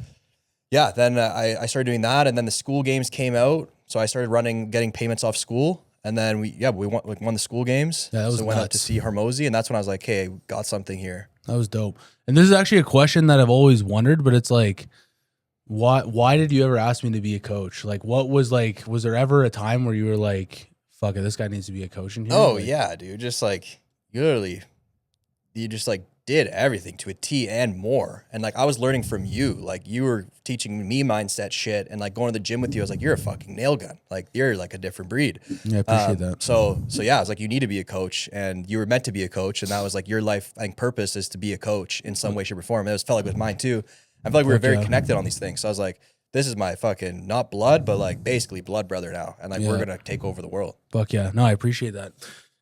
I started doing that, and then the school games came out. So I started getting payments off school. And then we won the school games. Yeah, that was so went out to see Hermosi, and that's when I was like, hey, got something here. That was dope. And this is actually a question that I've always wondered, but it's like, why did you ever ask me to be a coach? Like, what was like, was there ever a time where you were like, fuck it, this guy needs to be a coach in here? Oh, like, yeah, dude. Just like, literally, you just like did everything to a T and more. And like, I was learning from you. Like, you were teaching me mindset shit, and like going to the gym with you, I was like, you're a fucking nail gun. Like, you're like a different breed. Yeah, I appreciate that. So yeah, I was like, you need to be a coach, and you were meant to be a coach. And that was like your life, like, purpose is to be a coach in some way, shape, or form. And it felt like with mine too. I felt like we were very connected on these things. So I was like, this is my fucking, not blood, but like basically blood brother now. And like, we're going to take over the world. Fuck yeah. No, I appreciate that.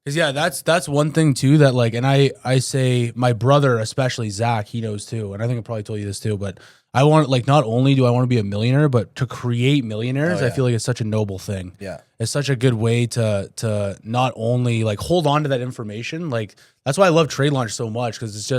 Cause yeah, that's one thing too, that like, and I say my brother, especially Zach, he knows too. And I think I probably told you this too, but I want, like, not only do I want to be a millionaire, but to create millionaires. I feel like it's such a noble thing. Yeah. It's such a good way to not only like hold on to that information. Like, that's why I love Trade Launch so much. Cause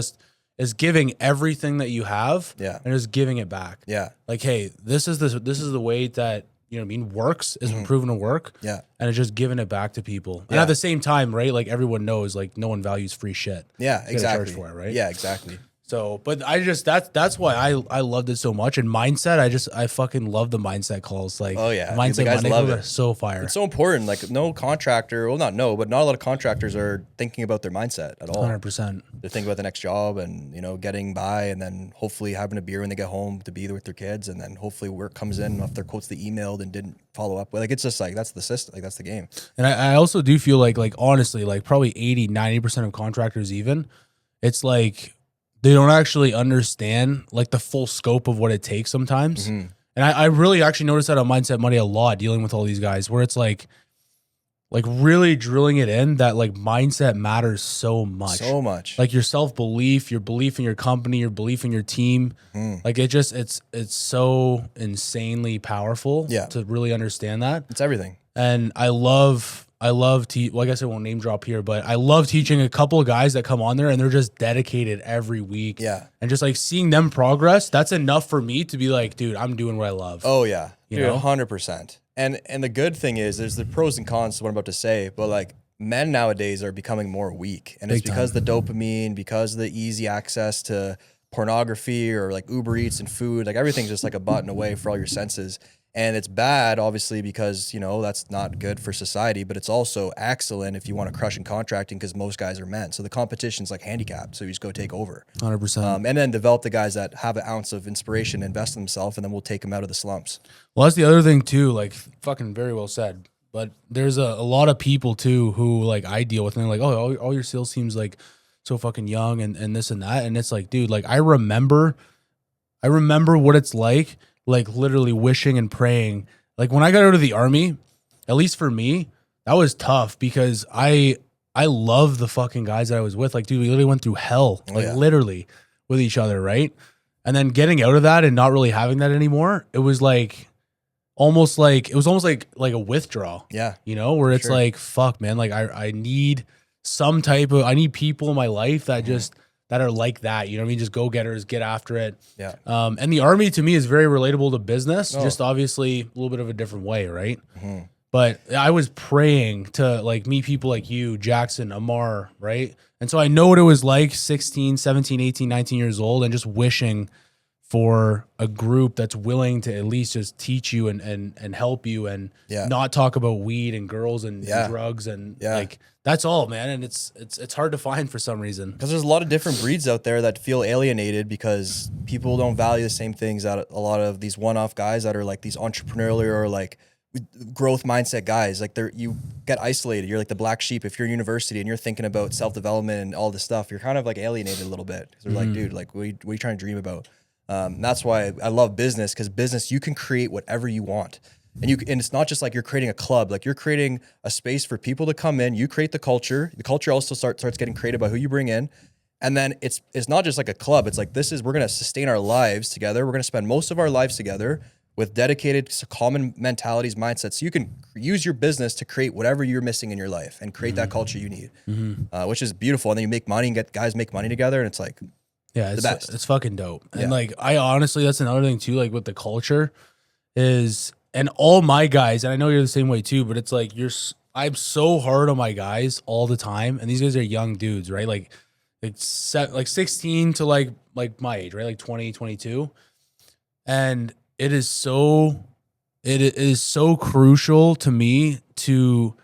it's giving everything that you have, and just giving it back. Yeah. Like, hey, this is the way that, you know what I mean, works, is proven to work. Yeah. And it's just giving it back to people. And at the same time, right, like everyone knows, like no one values free shit. Yeah, exactly. Charge for it, right? Yeah, exactly. So, but I just, that's why I loved it so much. And mindset, I fucking love the mindset calls. Like, oh yeah, mindset the guys Monday love are it. so fire. It's so important. Like, no contractor, well, not a lot of contractors are thinking about their mindset at all. 100%. They're thinking about the next job and, you know, getting by, and then hopefully having a beer when they get home to be there with their kids, and then hopefully work comes in off their quotes they emailed and didn't follow up with. Like, it's just like, that's the system, like that's the game. And I also do feel like honestly, like probably 80-90% of contractors, even, it's like they don't actually understand like the full scope of what it takes sometimes. And I really actually noticed that on Mindset Monday a lot, dealing with all these guys, where it's like really drilling it in that like mindset matters so much. So much. Like your self-belief, your belief in your company, your belief in your team. Like it's so insanely powerful to really understand that. It's everything. And I love well, I guess I won't name drop here, but I love teaching a couple of guys that come on there and they're just dedicated every week. Yeah. And just like seeing them progress, that's enough for me to be like, dude, I'm doing what I love. Oh yeah. You Dude, know? 100%. And the good thing is there's the pros and cons to what I'm about to say, but like men nowadays are becoming more weak. And it's because the dopamine, because of the easy access to pornography or like Uber Eats and food, like everything's just like a button away for all your senses. And it's bad, obviously, because, you know, that's not good for society, but it's also excellent if you want to crush in contracting, because most guys are men. So the competition's like handicapped. So you just go take over. 100%. And then develop the guys that have an ounce of inspiration, invest in themselves, and then we'll take them out of the slumps. Well, that's the other thing too, like fucking very well said. But there's a lot of people too who like I deal with, and they're like, oh, all your sales team's like so fucking young and this and that. And it's like, dude, like I remember what it's like literally wishing and praying. Like when I got out of the army, at least for me, that was tough because I love the fucking guys that I was with. Like, dude, we literally went through hell, literally with each other, right? And then getting out of that and not really having that anymore, it was almost like a withdrawal. Yeah. You know, where it's like, fuck, man, like I need some type of, I need people in my life that just, that are like that, you know what I mean? Just go-getters, get after it. Yeah. And the army to me is very relatable to business, just obviously a little bit of a different way, right? But I was praying to like meet people like you, Jackson, Amar, right? And so I know what it was like 16, 17, 18, 19 years old and just wishing for a group that's willing to at least just teach you and help you and not talk about weed and girls and drugs and like that's all, man. And it's hard to find for some reason. Because there's a lot of different breeds out there that feel alienated because people don't value the same things that a lot of these one-off guys that are like these entrepreneurial or like growth mindset guys. Like you get isolated. You're like the black sheep if you're in university and you're thinking about self-development and all this stuff. You're kind of like alienated a little bit. Because they're like, dude, like what are you trying to dream about? That's why I love business, because business, you can create whatever you want. And it's not just like you're creating a club, like you're creating a space for people to come in. You create the culture. The culture also starts getting created by who you bring in. And then it's not just like a club. It's like, we're going to sustain our lives together. We're going to spend most of our lives together with dedicated, common mentalities, mindsets. So you can use your business to create whatever you're missing in your life and create that culture you need, which is beautiful. And then you make money and guys make money together. And it's like, yeah, it's fucking dope. And like, I honestly, that's another thing too, like with the culture is, and all my guys, and I know you're the same way too, but it's like I'm so hard on my guys all the time. And these guys are young dudes, right? Like 16 to like my age, right? Like 20, 22. And it is so crucial to me to,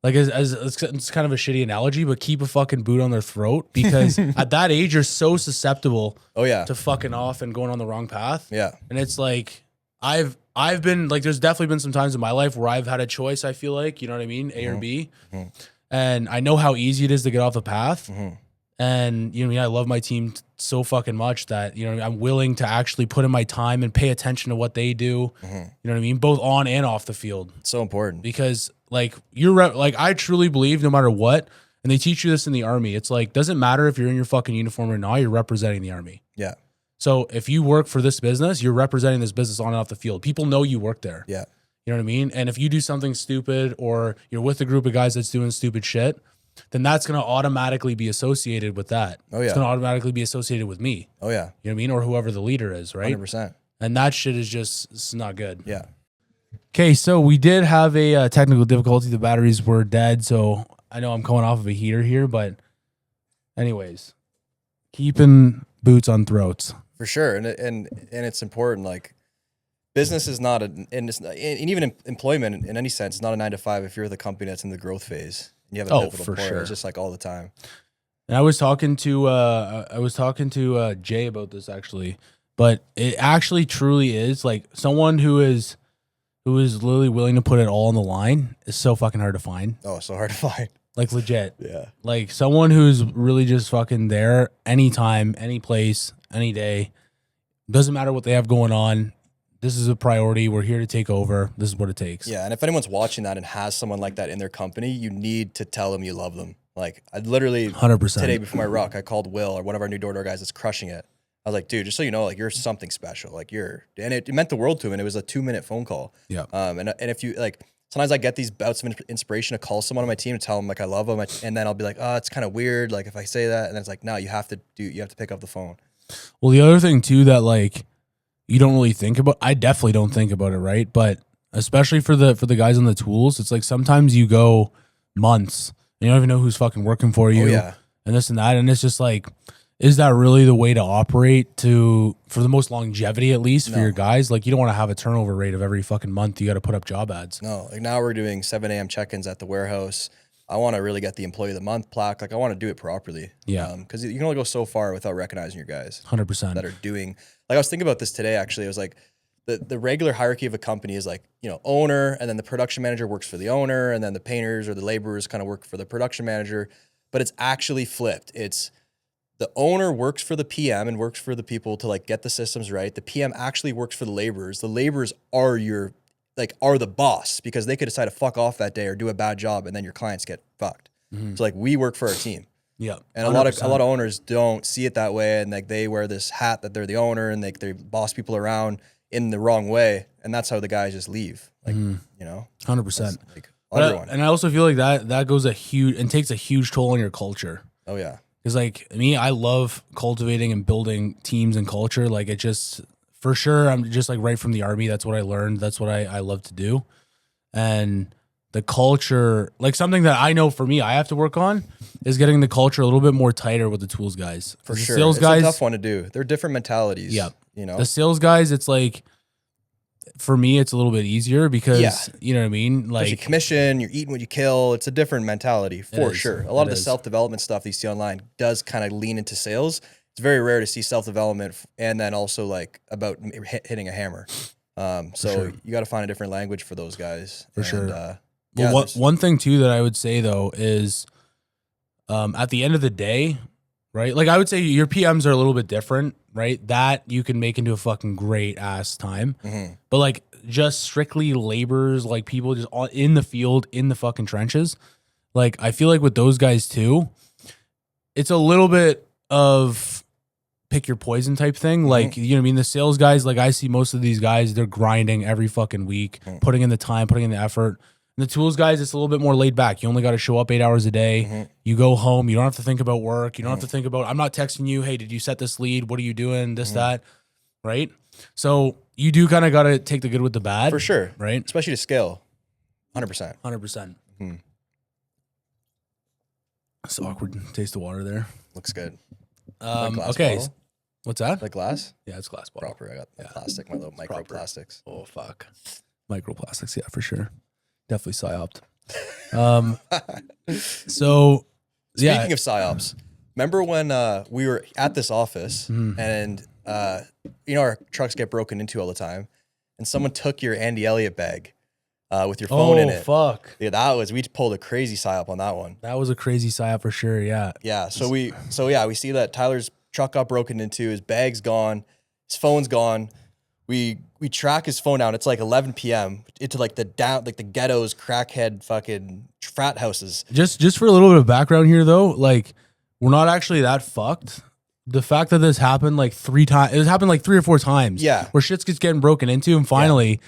like, as it's kind of a shitty analogy, but keep a fucking boot on their throat, because at that age you're so susceptible to fucking off and going on the wrong path. Yeah. And it's like I've been like, there's definitely been some times in my life where I've had a choice, I feel like, you know what I mean? A or B. And I know how easy it is to get off the path. And, you know what I mean? I love my team so fucking much that, you know, I'm willing to actually put in my time and pay attention to what they do. You know what I mean? Both on and off the field. It's so important. Because like like I truly believe no matter what, and they teach you this in the Army, it's like, doesn't matter if you're in your fucking uniform or not, you're representing the Army. Yeah. So if you work for this business, you're representing this business on and off the field. People know you work there. Yeah. You know what I mean? And if you do something stupid or you're with a group of guys that's doing stupid shit, then that's going to automatically be associated with that. Oh, yeah. It's going to automatically be associated with me. Oh, yeah. You know what I mean? Or whoever the leader is, right? 100%. And that shit is just, it's not good. Yeah. Okay, so we did have a technical difficulty. The batteries were dead, so I know I'm coming off of a heater here, but anyways, keeping boots on throats. For sure, and it's important. Like, business is not and even employment in any sense is not a 9 to 5 if you're the company that's in the growth phase. And you have a pivotal point. It's just like all the time. And I was talking to Jay about this actually, but it actually truly is like someone who is literally willing to put it all on the line is so fucking hard to find. Oh, so hard to find. Like legit. Yeah. Like someone who's really just fucking there anytime, any place, any day. Doesn't matter what they have going on. This is a priority. We're here to take over. This is what it takes. Yeah. And if anyone's watching that and has someone like that in their company, you need to tell them you love them. Like I literally 100% today before my ruck, I called Will, or one of our new door guys that's crushing it. I was like, dude, just so you know, like you're something special. Like and it meant the world to him. And it was a 2-minute phone call. Yeah. And if you like, sometimes I get these bouts of inspiration to call someone on my team and tell them like I love them, and then I'll be like, oh, it's kind of weird. Like if I say that, and then it's like, no, you have to pick up the phone. Well, the other thing too that like you don't really think about, I definitely don't think about it, right? But especially for the guys on the tools, it's like sometimes you go months and you don't even know who's fucking working for you. Oh, yeah. And this and that, and it's just like, is that really the way to operate for the most longevity, at least for your guys? Like you don't want to have a turnover rate of every fucking month you got to put up job ads. No, like now we're doing 7 a.m. check-ins at the warehouse. I want to really get the employee of the month plaque. Like I want to do it properly. Yeah. Because you can only go so far without recognizing your guys. 100%. That are doing, like I was thinking about this today, actually. It was like the regular hierarchy of a company is like, you know, owner, and then the production manager works for the owner, and then the painters or the laborers kind of work for the production manager. But it's actually flipped. It's the owner works for the PM and works for the people to like get the systems right. The PM actually works for the laborers. The laborers are are the boss, because they could decide to fuck off that day or do a bad job, and then your clients get fucked. So like we work for our team. Yeah. And 100%. a lot of owners don't see it that way, and like they wear this hat that they're the owner, and they boss people around in the wrong way, and that's how the guys just leave. Like you know, 100%. Like everyone. And I also feel like that goes takes a huge toll on your culture. Oh yeah. Because like me, I love cultivating and building teams and culture. Like it just, for sure, I'm just like right from the Army. That's what I learned. That's what I love to do. And the culture, like something that I know for me, I have to work on is getting the culture a little bit more tighter with the tools guys. For The sure. sales It's guys, a tough one to do. They're different mentalities. Yeah. You know, the sales guys, it's like, for me, it's a little bit easier because, you know what I mean? Like, Like, commission, you're eating what you kill. It's a different mentality for sure. A lot of the is. self-development stuff that you see online does kind of lean into sales. It's very rare to see self-development and then also like about hitting a hammer. So sure. you got to find a different language for those guys. For sure. Well, one thing too that I would say though is, at the end of the day, right? Like I would say your PMs are a little bit different, right? That you can make into a fucking great ass time, but like just strictly laborers, like people just in the field, in the fucking trenches. Like I feel like with those guys too, it's a little bit of pick your poison type thing. Like, you know what I mean? The sales guys, like I see most of these guys, they're grinding every fucking week, putting in the time, putting in the effort. And the tools guys, it's a little bit more laid back. You only got to show up 8 hours a day. You go home. You don't have to think about work. You don't have to think about, I'm not texting you, hey, did you set this lead? What are you doing? This, that, right? So you do kind of got to take the good with the bad. for sure. Right? Especially to scale. 100%. 100%. It's awkward taste of water there. Looks good. Okay. Bottle? What's that? Like glass? Yeah, it's glass bottle. Proper. I got my plastic, my little microplastics. Oh, fuck. Microplastics, yeah, for sure. Definitely psyoped. So, yeah. Speaking of psyops, remember when we were at this office and, you know, our trucks get broken into all the time and someone took your Andy Elliott bag with your phone in it. Oh, fuck. Yeah, we pulled a crazy psyop on that one. That was a crazy psyop for sure, yeah. Yeah, so we see that Tyler's truck got broken into, his bag's gone, his phone's gone. We track his phone down. It's like 11 p.m. into like the ghettos, crackhead, fucking frat houses. Just for a little bit of background here, though, like we're not actually that fucked. The fact that this happened like 3 times, it happened like 3 or 4 times. Yeah, where shit's just getting broken into, and finally,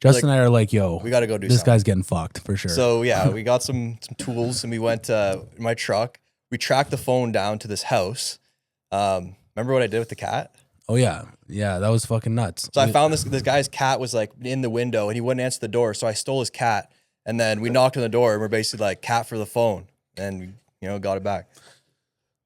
Justin and I are like, "Yo, we got to go do this something. Guy's getting fucked for sure." So yeah, we got some tools and we went in my truck. We tracked the phone down to this house. Remember what I did with the cat? Oh yeah, that was fucking nuts. So I found this guy's cat was like in the window and he wouldn't answer the door. So I stole his cat and then we knocked on the door and we're basically like, cat for the phone, and got it back.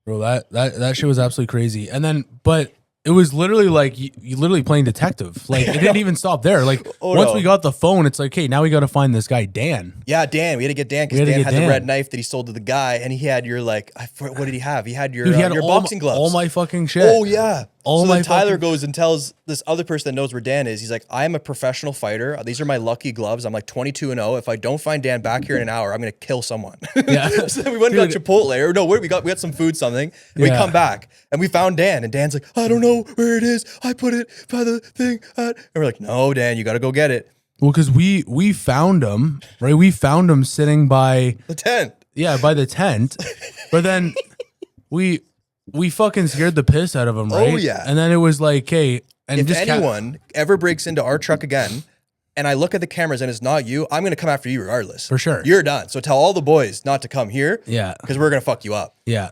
Bro, that shit was absolutely crazy. And then, but it was literally like you literally playing detective. Like it didn't even stop there. Like once we got the phone, it's like, hey, now we got to find this guy Dan. Yeah, Dan. We had to get Dan because Dan had the red knife that he sold to the guy, and he had your what did he have? He had your boxing gloves, all my fucking shit. Oh yeah. So then Tyler goes and tells this other person that knows where Dan is. He's like, I am a professional fighter. These are my lucky gloves. I'm like 22-0. If I don't find Dan back here in an hour, I'm gonna kill someone. Yeah. So then we went and got Chipotle, or no, we got some food, something. And we come back and we found Dan, and Dan's like, I don't know where it is. I put it by the thing. And we're like, no, Dan, you got to go get it. Well, because we found him, right? We found him sitting by the tent. Yeah, by the tent. But then we fucking scared the piss out of him, right? Oh yeah. And then it was like, hey, and if anyone ever breaks into our truck again, and I look at the cameras and it's not you, I'm gonna come after you regardless. For sure. You're done. So tell all the boys not to come here. Yeah. Because we're gonna fuck you up. Yeah.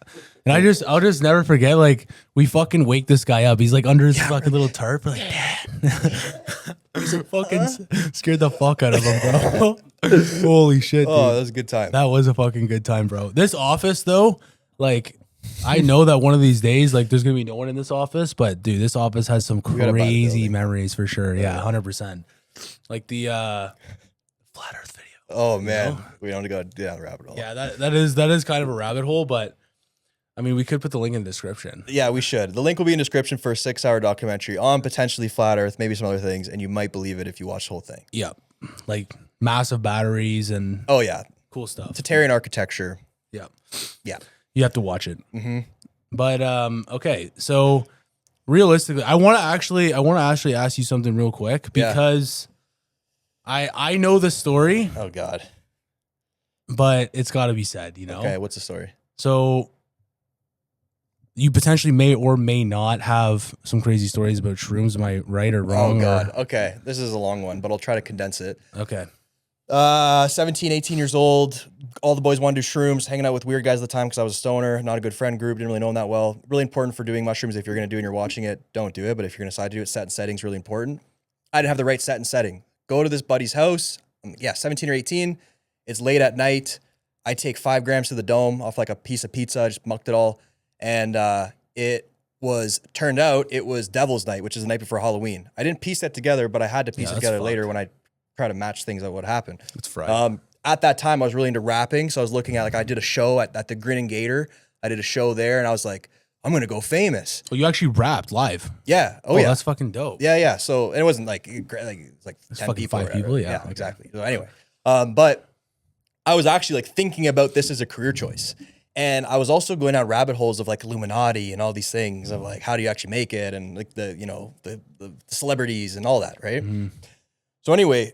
And I'll just never forget, like, we fucking wake this guy up. He's like under his fucking little tarp. We're like, Dad. He's fucking scared the fuck out of him, bro. Holy shit, dude. Oh, that was a good time. That was a fucking good time, bro. This office, though, like, I know that one of these days, like, there's going to be no one in this office, but, dude, this office has some crazy memories for sure. Yeah, 100%. Like the Flat Earth video. Oh, man. We don't go down the rabbit hole. Yeah, that is kind of a rabbit hole, but I mean, we could put the link in the description. Yeah, we should. The link will be in the description for a 6-hour documentary on potentially flat Earth, maybe some other things, and you might believe it if you watch the whole thing. Yeah, like massive batteries and cool stuff. Terran architecture. Yeah, yeah. You have to watch it. But okay, so realistically, I want to actually ask you something real quick because I know the story. Oh God. But it's got to be said, Okay, what's the story? So you potentially may or may not have some crazy stories about shrooms. Am I right or wrong? Oh, God. Okay. This is a long one, but I'll try to condense it. Okay. 17, 18 years old. All the boys wanted to do shrooms, hanging out with weird guys at the time because I was a stoner, not a good friend group, didn't really know them that well. Really important for doing mushrooms. If you're going to do it and you're watching it, don't do it. But if you're going to decide to do it, set and setting's really important. I didn't have the right set and setting. Go to this buddy's house. 17 or 18. It's late at night. I take 5 grams to the dome off like a piece of pizza. I just mucked it all. And turned out it was Devil's Night, which is the night before Halloween. I didn't piece that together, but I had to piece it together later when I try to match things at what happened. It's Friday. At that time, I was really into rapping. So I was looking at, like, I did a show at the Grin and Gator. I did a show there, and I was like, I'm going to go famous. Oh, you actually rapped live? Yeah. Oh, yeah. That's fucking dope. Yeah. So and it wasn't like it was like 10 people. 5 people, yeah. Yeah, exactly. So anyway, but I was actually like thinking about this as a career choice. And I was also going down rabbit holes of like Illuminati and all these things of like, how do you actually make it? And like the celebrities and all that. Right. Mm-hmm. So anyway,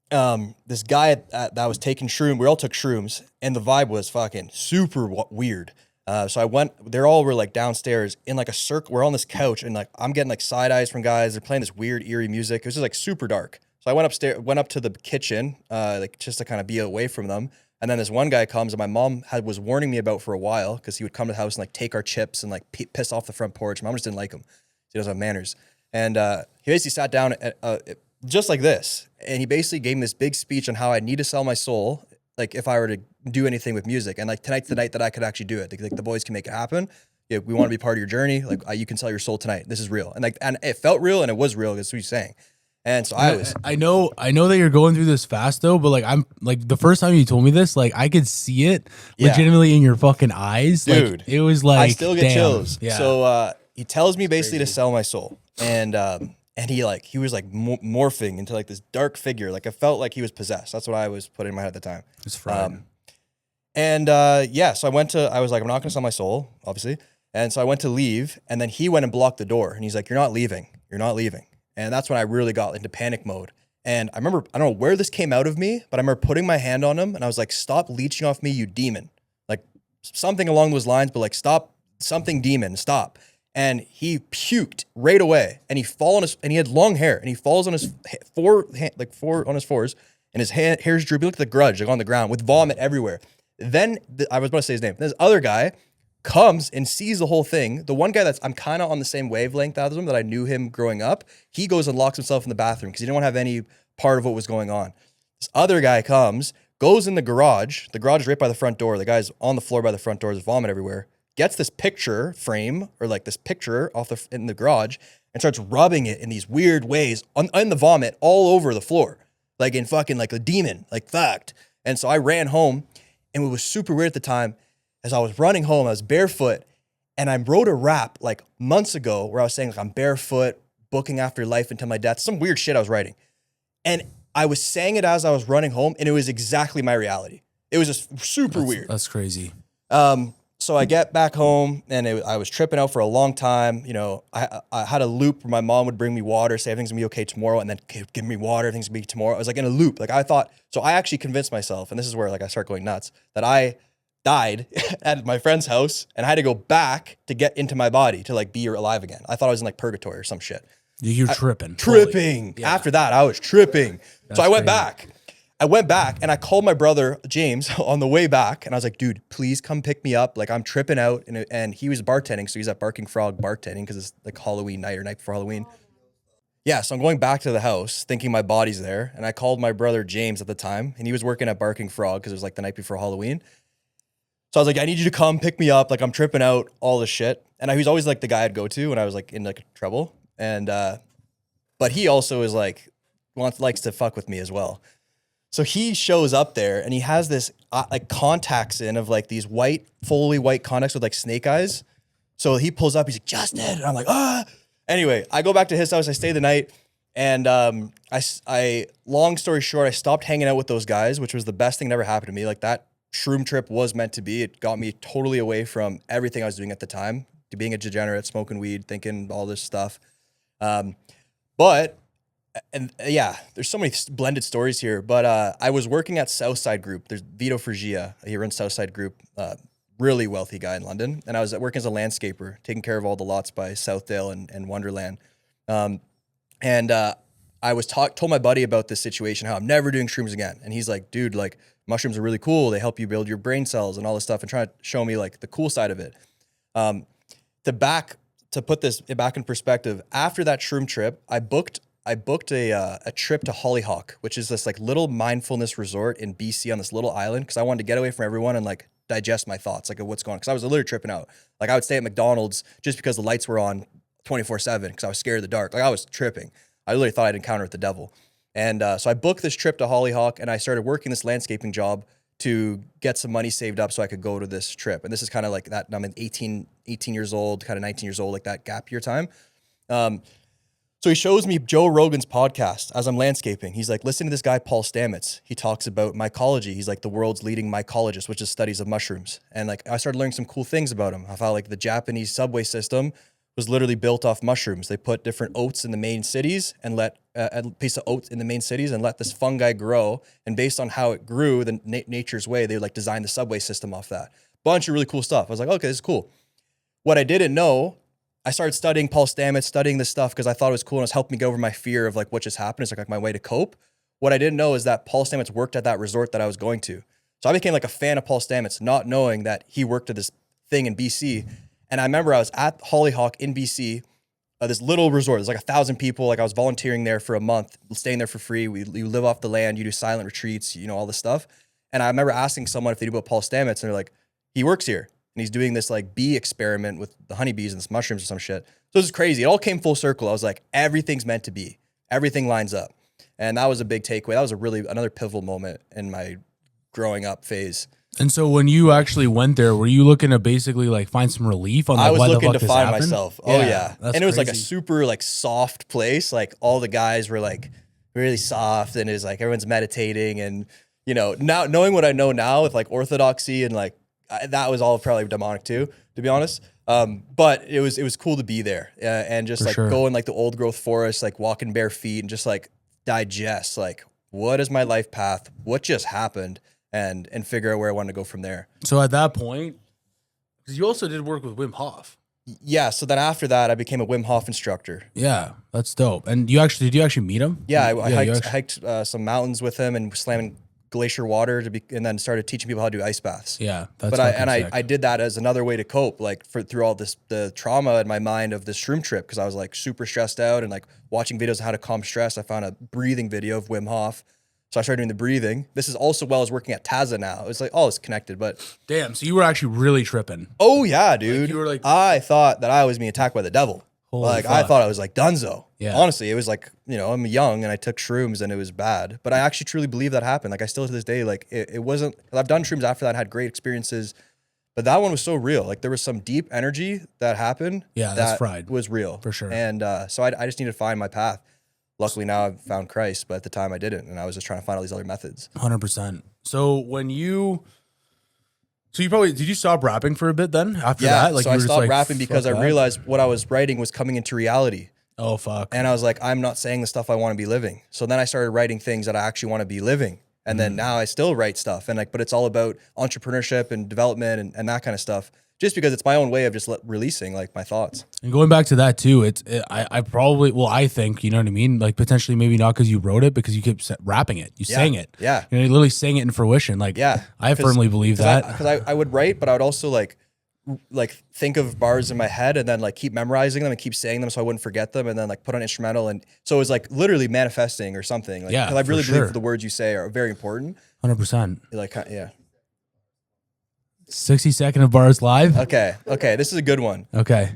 this guy that was taking we all took shrooms, and the vibe was fucking super weird. So I went, were like downstairs in like a circle. We're on this couch, and like, I'm getting like side eyes from guys. They're playing this weird, eerie music. It was just like super dark. So I went up to the kitchen, like just to kind of be away from them. And then this one guy comes, and my mom was warning me about for a while, because he would come to the house and like take our chips and like piss off the front porch. Mom just didn't like him. He doesn't have manners. And he basically sat down just like this. And he basically gave me this big speech on how I need to sell my soul, like if I were to do anything with music. And like, tonight's the night that I could actually do it. Like the boys can make it happen. Yeah, we want to be part of your journey. Like you can sell your soul tonight. This is real. And it felt real, and it was real. That's what he's saying. And so I know that you're going through this fast though, but like, I'm like, the first time you told me this, like I could see it legitimately in your fucking eyes. Dude, like, it was like, I still get chills. Yeah. So he tells me basically to sell my soul. And he was like morphing into like this dark figure. Like I felt like he was possessed. That's what I was putting in my head at the time. It's Friday. So I was like, I'm not going to sell my soul, obviously. And so I went to leave, and then he went and blocked the door, and he's like, you're not leaving. And that's when I really got into panic mode. And I remember, I don't know where this came out of me, but I remember putting my hand on him, and I was like, stop leeching off me, you demon. Like something along those lines, but like, stop, something demon, stop. And he puked right away, and and he had long hair, and he falls on his four on his fours, and his hair's droopy. Look at the grudge, like on the ground with vomit everywhere. Then I was about to say his name. This other guy comes and sees the whole thing. The one guy I'm kind of on the same wavelength as him, that I knew him growing up, he goes and locks himself in the bathroom because he didn't want to have any part of what was going on. This other guy comes, goes in the garage is right by the front door. The guy's on the floor by the front door, there's vomit everywhere, gets this picture frame, or like this picture in the garage, and starts rubbing it in these weird ways on the vomit all over the floor, like in fucking like a demon, like fucked. And so I ran home, and it was super weird at the time. As I was running home, I was barefoot, and I wrote a rap like months ago where I was saying like, I'm barefoot, booking after life until my death, some weird shit I was writing. And I was saying it as I was running home, and it was exactly my reality. It was just super weird. That's crazy. So I get back home, and I was tripping out for a long time. You know, I had a loop where my mom would bring me water, say everything's gonna be okay tomorrow, and then give me water, everything's gonna be tomorrow. I was like in a loop. Like I thought, so I actually convinced myself, and this is where like I start going nuts, that I died at my friend's house, and I had to go back to get into my body to like be alive again. I thought I was in like purgatory or some shit. You're tripping. Yeah. After that, I was tripping. So I went back. And I called my brother, James, on the way back. And I was like, dude, please come pick me up. Like, I'm tripping out. And he was bartending. So he's at Barking Frog bartending because it's like Halloween night or night before Halloween. Yeah, so I'm going back to the house thinking my body's there. And I called my brother, James, at the time. And he was working at Barking Frog because it was like the night before Halloween. So I was like, I need you to come pick me up. Like, I'm tripping out, all this shit. And he was always like the guy I'd go to when I was like in like trouble. And, but he also is like, likes to fuck with me as well. So he shows up there, and he has this like contacts in of like these fully white contacts with like snake eyes. So he pulls up, he's like, Justin. And I'm like, ah. Anyway, I go back to his house, I stay the night. And I long story short, I stopped hanging out with those guys, which was the best thing that ever happened to me. Like that shroom trip was meant to be. It got me totally away from everything I was doing at the time, to being a degenerate, smoking weed, thinking all this stuff. There's so many blended stories here, but I was working at Southside Group. There's Vito Frigia, he runs Southside Group, really wealthy guy in London. And I was working as a landscaper, taking care of all the lots by Southdale and Wonderland. I was told my buddy about this situation, how I'm never doing shrooms again. And he's like, dude, like mushrooms are really cool. They help you build your brain cells and all this stuff, and trying to show me like the cool side of it. To put this back in perspective, after that shroom trip, I booked I booked a trip to Hollyhock, which is this like little mindfulness resort in BC on this little island, because I wanted to get away from everyone and like digest my thoughts, like of what's going on. Because I was literally tripping out. Like I would stay at McDonald's just because the lights were on 24/7 because I was scared of the dark. Like I was tripping. I literally thought I'd encounter with the devil. And so I booked this trip to Hollyhock, and I started working this landscaping job to get some money saved up so I could go to this trip. And this is kind of like that. I'm 18 years old, kind of 19 years old, like that gap year time. So he shows me Joe Rogan's podcast as I'm landscaping. He's like, listen to this guy, Paul Stamets. He talks about mycology. He's like the world's leading mycologist, which is studies of mushrooms. And like, I started learning some cool things about him. I found like the Japanese subway system was literally built off mushrooms. They put different oats in the main cities and let a piece of oats in the main cities and let this fungi grow. And based on how it grew, the nature's way, they like designed the subway system off that. Bunch of really cool stuff. I was like, okay, this is cool. What I didn't know, I started studying Paul Stamets, studying this stuff because I thought it was cool and it was helping me get over my fear of like what just happened. It's like my way to cope. What I didn't know is that Paul Stamets worked at that resort that I was going to. So I became like a fan of Paul Stamets, not knowing that he worked at this thing in BC. And I remember I was at Hollyhock in BC, this little resort. There's like 1,000 people. Like I was volunteering there for a month, staying there for free. You live off the land, you do silent retreats, you know, all this stuff. And I remember asking someone if they knew about Paul Stamets, and they're like, he works here. And he's doing this like bee experiment with the honeybees and this mushrooms or some shit. So this is crazy. It all came full circle. I was like, everything's meant to be. Everything lines up. And that was a big takeaway. That was another pivotal moment in my growing up phase. And so when you actually went there, were you looking to basically like find some relief on like, I was why looking the fuck to this find happened? myself. Oh yeah. And it was crazy. like a super like soft place. Like all the guys were like really soft, and it was like everyone's meditating, and you know, now knowing what I know now with like orthodoxy and like that was all probably demonic too, to be honest. But it was cool to be there and just like go in like the old growth forest, like walking bare feet and just like digest like what is my life path, what just happened, and figure out where I wanted to go from there. So at that point, because you also did work with Wim Hof. Yeah. So then after that, I became a Wim Hof instructor. Yeah, that's dope. And did you actually meet him? Yeah, I hiked some mountains with him and slamming glacier water and then started teaching people how to do ice baths. Yeah, that's I did that as another way to cope, like through all the trauma in my mind of this shroom trip, because I was like super stressed out and like watching videos on how to calm stress. I found a breathing video of Wim Hof, so I started doing the breathing. This is also while I was working at Taza now. It's like all it's connected, but damn. So you were actually really tripping. Oh yeah, dude. Like you were like, I thought that I was being attacked by the devil. Like fuck. I thought I was like Dunzo. Yeah. Honestly, it was like, you know, I'm young and I took shrooms and it was bad. But I actually truly believe that happened. Like I still to this day, like it wasn't, I've done shrooms after that and had great experiences. But that one was so real. Like there was some deep energy that happened. Yeah, that's fried. Was real. For sure. And so I just needed to find my path. Luckily now I've found Christ, but at the time I didn't. And I was just trying to find all these other methods. 100%. So when you... So did you stop rapping for a bit then after that? Like so I stopped rapping because I realized what I was writing was coming into reality. Oh, fuck. And I was like, I'm not saying the stuff I want to be living. So then I started writing things that I actually want to be living. And then now I still write stuff, and like, but it's all about entrepreneurship and development and that kind of stuff. Just because it's my own way of just releasing like my thoughts. And going back to that too, I think, you know what I mean? Like potentially maybe not because you wrote it, because you kept rapping it. You sang it. Yeah. You know, you literally sang it in fruition. Like, yeah. I firmly believe that. Because I would write, but I would also like think of bars in my head and then like keep memorizing them and keep saying them so I wouldn't forget them, and then like put on instrumental. And so it was like literally manifesting or something. Like, yeah. Because I really believe the words you say are very important. 100%. Like, yeah. 60-second of bars live. Okay. This is a good one. Okay.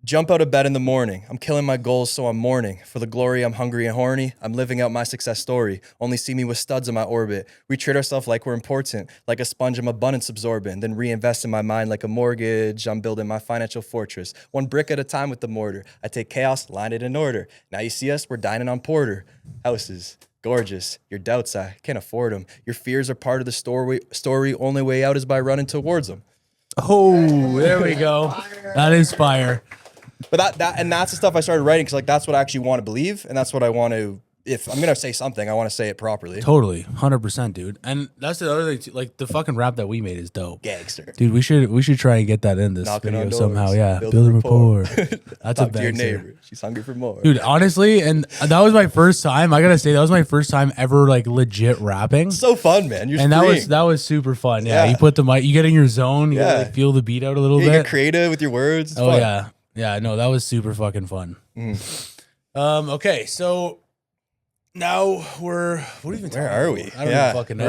Jump out of bed in the morning. I'm killing my goals, so I'm mourning. For the glory, I'm hungry and horny. I'm living out my success story. Only see me with studs in my orbit. We treat ourselves like we're important. Like a sponge, I'm abundance absorbent. Then reinvest in my mind like a mortgage. I'm building my financial fortress. One brick at a time with the mortar. I take chaos, line it in order. Now you see us, we're dining on porter. Houses. Gorgeous. Your doubts, I can't afford them. Your fears are part of the story. Only way out is by running towards them. Oh, there we go. That is fire. But that's the stuff I started writing, because like that's what I actually want to believe, and that's what I want to. If I'm gonna say something, I want to say it properly. Totally, 100%, dude. And that's the other thing too, like the fucking rap that we made is dope. Gangster, dude. We should try and get that in this video somehow. Yeah, build a rapport. That's a to your neighbor. She's hungry for more, dude. Honestly, and that was my first time. I gotta say that was my first time ever like legit rapping. So fun, man. And that was super fun. Yeah, you put the mic, you get in your zone. You like, feel the beat out a little bit. You get creative with your words. It's fun. Yeah. Yeah, no, that was super fucking fun. Okay, so now what are we even talking Where are about? we? I don't even fucking know.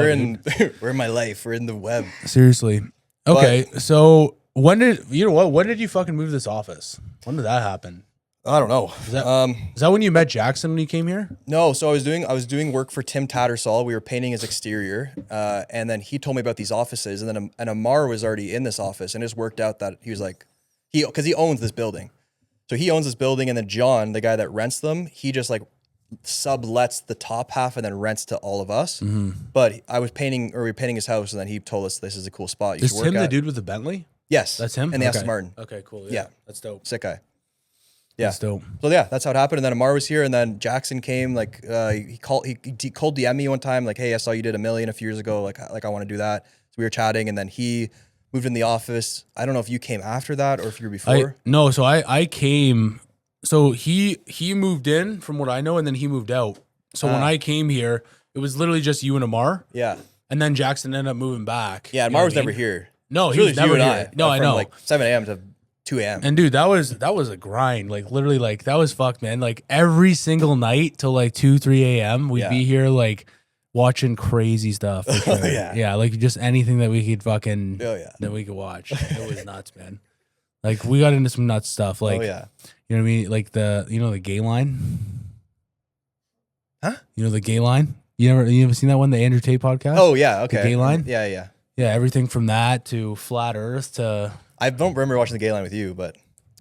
We're in my life. We're in the web. Seriously. Okay, so when did you fucking move to this office? When did that happen? I don't know. Is that when you met Jackson when you came here? No, so I was doing work for Tim Tattersall. We were painting his exterior, and then he told me about these offices, and then Amar was already in this office, and it just worked out that he was like, because he owns this building, so he owns this building, and then John, the guy that rents them, he just like sublets the top half and then rents to all of us. But we were painting his house, and then he told us this is a cool spot. You Is should work Tim the at. dude with the Bentley? Yes, That's him. and the Okay. Aston Martin. Okay, cool. Yeah. That's dope. Sick guy. Yeah. That's dope. So yeah, that's how it happened. And then Amar was here, and then Jackson came. Like he cold DM me one time, like, "Hey, I saw you did $1 million a few years ago. Like I want to do that." So we were chatting, and then he moved in the office. I don't know if you came after that or if you were before. So I came. So he moved in from what I know, and then he moved out. So when I came here, it was literally just you and Amar. Yeah. And then Jackson ended up moving back. Yeah. Amar was never here. No, It's he was just never you and here. No, I from know. Like 7 a.m. to 2 a.m. And dude, that was a grind. Like literally, like that was fucked, man. Like every single night till like 2, 3 a.m. We'd be here like watching crazy stuff. For sure. Yeah, like just anything that we could fucking that we could watch. It was nuts, man. Like we got into some nuts stuff. Like you know what I mean? Like the gay line. Huh? You know the gay line? You ever seen that one, the Andrew Tate podcast? Oh yeah, okay. The gay line? Yeah. Yeah, everything from that to flat earth to I don't remember watching the gay line with you, but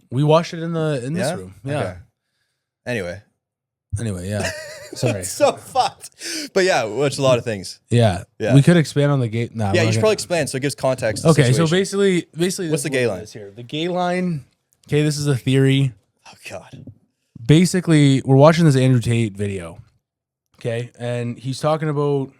we watched it in this room. Yeah. Okay. Anyway, yeah. Sorry. It's so fucked. But yeah, we watched a lot of things. Yeah. We could expand on the gay. Nah, Yeah, you should probably explain so it gives context. To the okay, so situation. basically, What's the gay line? Here, the gay line. Okay, this is a theory. Oh God. Basically, we're watching this Andrew Tate video. Okay, and he's talking about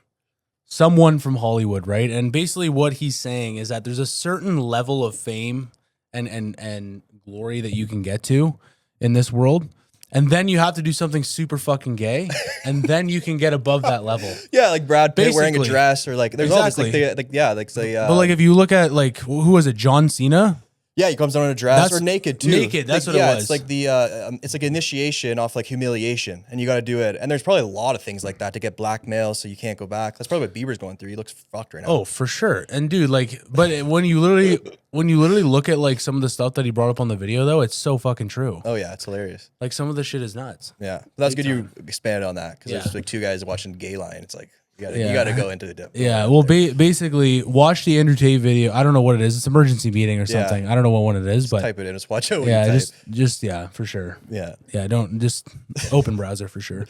someone from Hollywood, right? And basically, what he's saying is that there's a certain level of fame and glory that you can get to in this world. And then you have to do something super fucking gay, and then you can get above that level. Yeah, like Brad Pitt wearing a Basically. dress, or like there's all this like But like if you look at like who was it, John Cena? yeah, he comes down in a dress That's or naked too. naked, that's like, what it yeah, was. it's like the it's like initiation off like humiliation, and you got to do it. And there's probably a lot of things like that to get blackmail, so you can't go back. That's probably what Bieber's going through. He looks fucked right now. Oh, for sure. And dude, like, but when you literally look at like some of the stuff that he brought up on the video, though, it's so fucking true. Oh yeah, it's hilarious. Like some of the shit is nuts. Yeah, but that's good you expanded on that because Yeah. there's like two guys watching Gay Line. It's like you gotta go into the depth. Yeah, well, basically, watch the Andrew Tate video. I don't know what it is. It's emergency meeting or something. I don't know what one it is, but type it in. Just watch it. When yeah, you type. just yeah, for sure. Yeah. Yeah, don't just open browser for sure.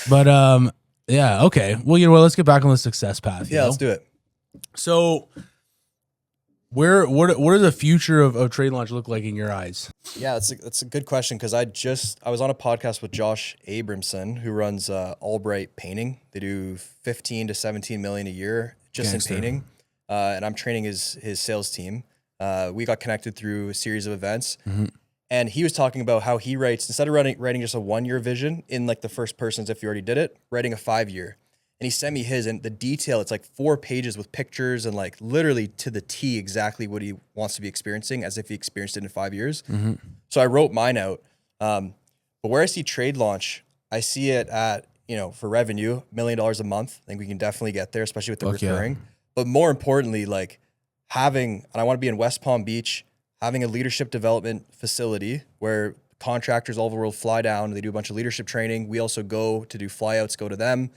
But yeah, okay. Well, you know what? Let's get back on the success path. Yeah, let's do it. So, what does the future of Trade Launch look like in your eyes? Yeah, that's a good question because I was on a podcast with Josh Abramson, who runs Albright Painting. They do 15 to 17 million a year just Gangster. in painting, and I'm training his sales team. We got connected through a series of events, and he was talking about how he writes, instead of writing just a 1-year vision in like the first person as if you already did it, writing a 5-year. And he sent me his, and the detail, it's like 4 pages with pictures and like literally to the T exactly what he wants to be experiencing as if he experienced it in 5 years. So I wrote mine out. But where I see Trade Launch, I see it at, for revenue, $1 million a month. I think we can definitely get there, especially with the recurring. But more importantly, like and I want to be in West Palm Beach, having a leadership development facility where contractors all over the world fly down. They do a bunch of leadership training. We also go to do flyouts, go to them.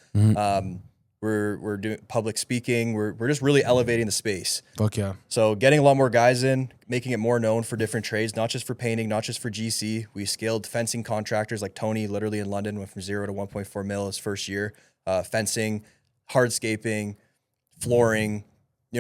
We're doing public speaking. We're just really elevating the space. Fuck yeah. So getting a lot more guys in, making it more known for different trades, not just for painting, not just for GC. We scaled fencing contractors like Tony, literally in London, went from 0 to 1.4 mil his first year. Fencing, hardscaping, flooring,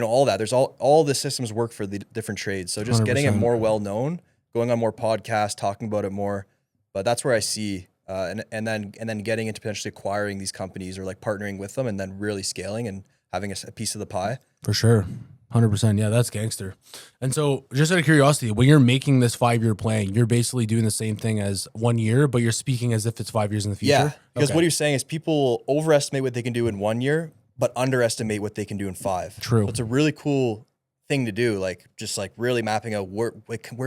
all that. There's all the systems work for the different trades. So just getting it 100%. more well known, going on more podcasts, talking about it more. But that's where I see, and then getting into potentially acquiring these companies or like partnering with them and then really scaling and having a piece of the pie. For sure. 100%. Yeah, that's gangster. And so just out of curiosity, when you're making this 5-year plan, you're basically doing the same thing as 1 year, but you're speaking as if it's 5 years in the future? Yeah, because what you're saying is people overestimate what they can do in 1 year, but underestimate what they can do in 5. True. So it's a really cool thing to do, like just like really mapping out where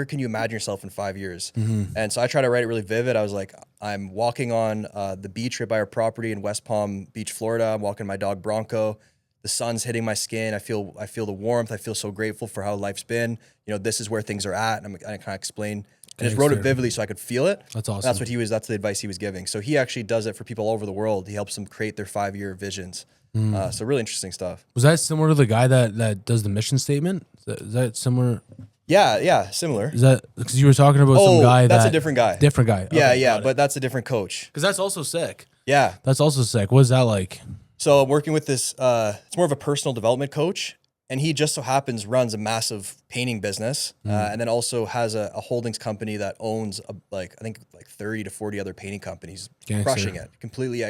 can you imagine yourself in 5 years. And so I try to write it really vivid. I was like, I'm walking on the beach right by our property in West Palm Beach, Florida. I'm walking my dog Bronco. The sun's hitting my skin. I feel the warmth. I feel so grateful for how life's been. You know, this is where things are at. And I kind of explain and just wrote it vividly so I could feel it. That's awesome. And that's the advice he was giving. So he actually does it for people all over the world. He helps them create their 5-year visions. So really interesting stuff. Was that similar to the guy that does the mission statement? Is that similar? Yeah, similar. Is that because you were talking about some guy that's a different guy. Different guy. Yeah, but that's a different coach. Because that's also sick. Yeah. That's also sick. What is that like? So I'm working with this, it's more of a personal development coach. And he just so happens runs a massive painting business, and then also has a holdings company that owns I think 30 to 40 other painting companies, crushing it, completely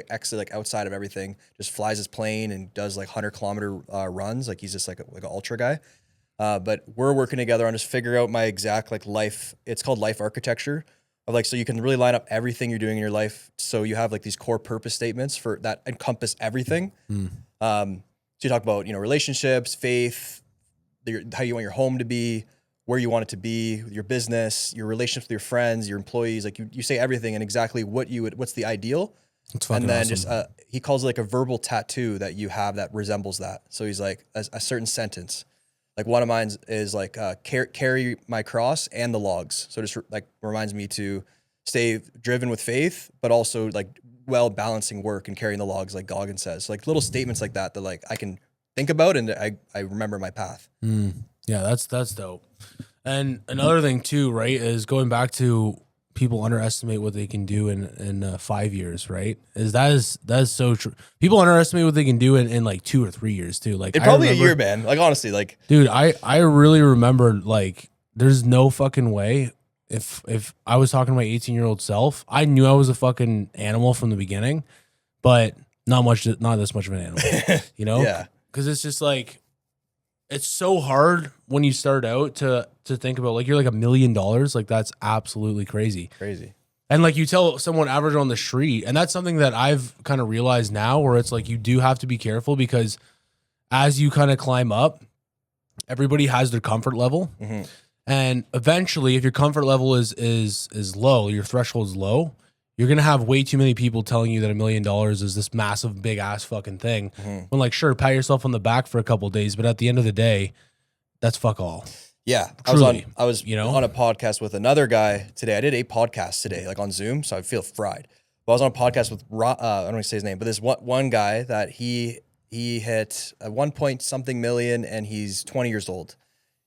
outside of everything. Just flies his plane and does like 100-kilometer runs. Like he's just like an ultra guy. But we're working together on just figure out my exact like life. It's called life architecture of like, so you can really line up everything you're doing in your life. So you have like these core purpose statements for that encompass everything. So you talk about, you know, relationships, faith, how you want your home to be, where you want it to be, your business, your relationships with your friends, your employees. Like you say everything and exactly what's the ideal. And then awesome. He calls it like a verbal tattoo that you have that resembles that. So he's like a certain sentence. Like one of mine is like carry my cross and the logs. So just like reminds me to stay driven with faith, but also like balancing work and carrying the logs, like Goggin says. So like little statements like that like I can think about and I remember my path. Yeah, that's dope. And another thing too, right, is going back to people underestimate what they can do in 5 years, right? That is so true. People underestimate what they can do in like 2 or 3 years too. Like probably a year, man. Like honestly, like dude, I really remember like there's no fucking way. If I was talking to my 18-year-old self, I knew I was a fucking animal from the beginning, but not this much of an animal, you know? Yeah. Because it's just like, it's so hard when you start out to think about like, you're like $1 million. Like that's absolutely crazy. Crazy. And like you tell someone average on the street, and that's something that I've kind of realized now where it's like, you do have to be careful because as you kind of climb up, everybody has their comfort level. Mm-hmm. And eventually, if your comfort level is low, your threshold is low, you're going to have way too many people telling you that $1 million is this massive, big ass fucking thing. Mm-hmm. When like, sure, pat yourself on the back for a couple of days, but at the end of the day, that's fuck all. Yeah. Truly, I was on a podcast with another guy today. I did 8 podcasts today, like on Zoom. So I feel fried. But I was on a podcast with, I don't want to say his name, but this one guy that he hit a 1 point something million and he's 20 years old.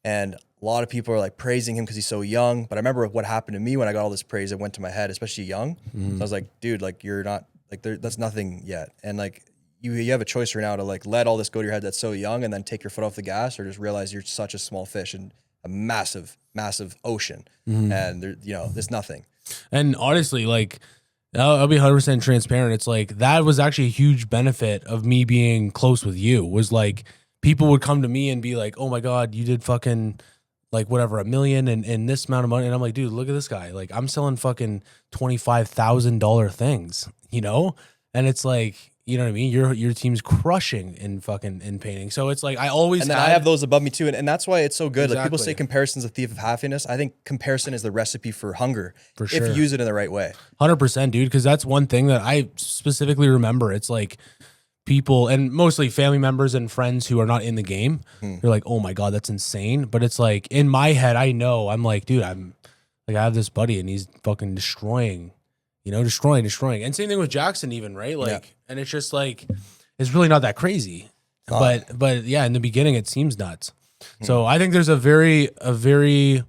And a lot of people are like praising him because he's so young. But I remember what happened to me when I got all this praise. It went to my head, especially young. So I was like, dude, like you're not like that's nothing yet. And like you have a choice right now to like let all this go to your head that's so young and then take your foot off the gas or just realize you're such a small fish in a massive, massive ocean. And there, there's nothing. And honestly, like I'll be 100% transparent. It's like that was actually a huge benefit of me being close with you was like people would come to me and be like, oh my God, you did fucking like whatever, $1 million and this amount of money. And I'm like, dude, look at this guy. Like I'm selling fucking $25,000 things, And it's like, you know what I mean? Your team's crushing in painting. So it's like, I have those above me too. And that's why it's so good. Exactly. Like people say comparison's the thief of happiness. I think comparison is the recipe for hunger. For sure. If you use it in the right way. 100%, dude. Cause that's one thing that I specifically remember. It's like, people and mostly family members and friends who are not in the game, they're like, oh my God, that's insane. But it's like in my head, I'm like, dude, I have this buddy and he's fucking destroying. And same thing with Jackson even, right? Like, and it's just like, it's really not that crazy. But yeah, in the beginning it seems nuts. So I think there's a very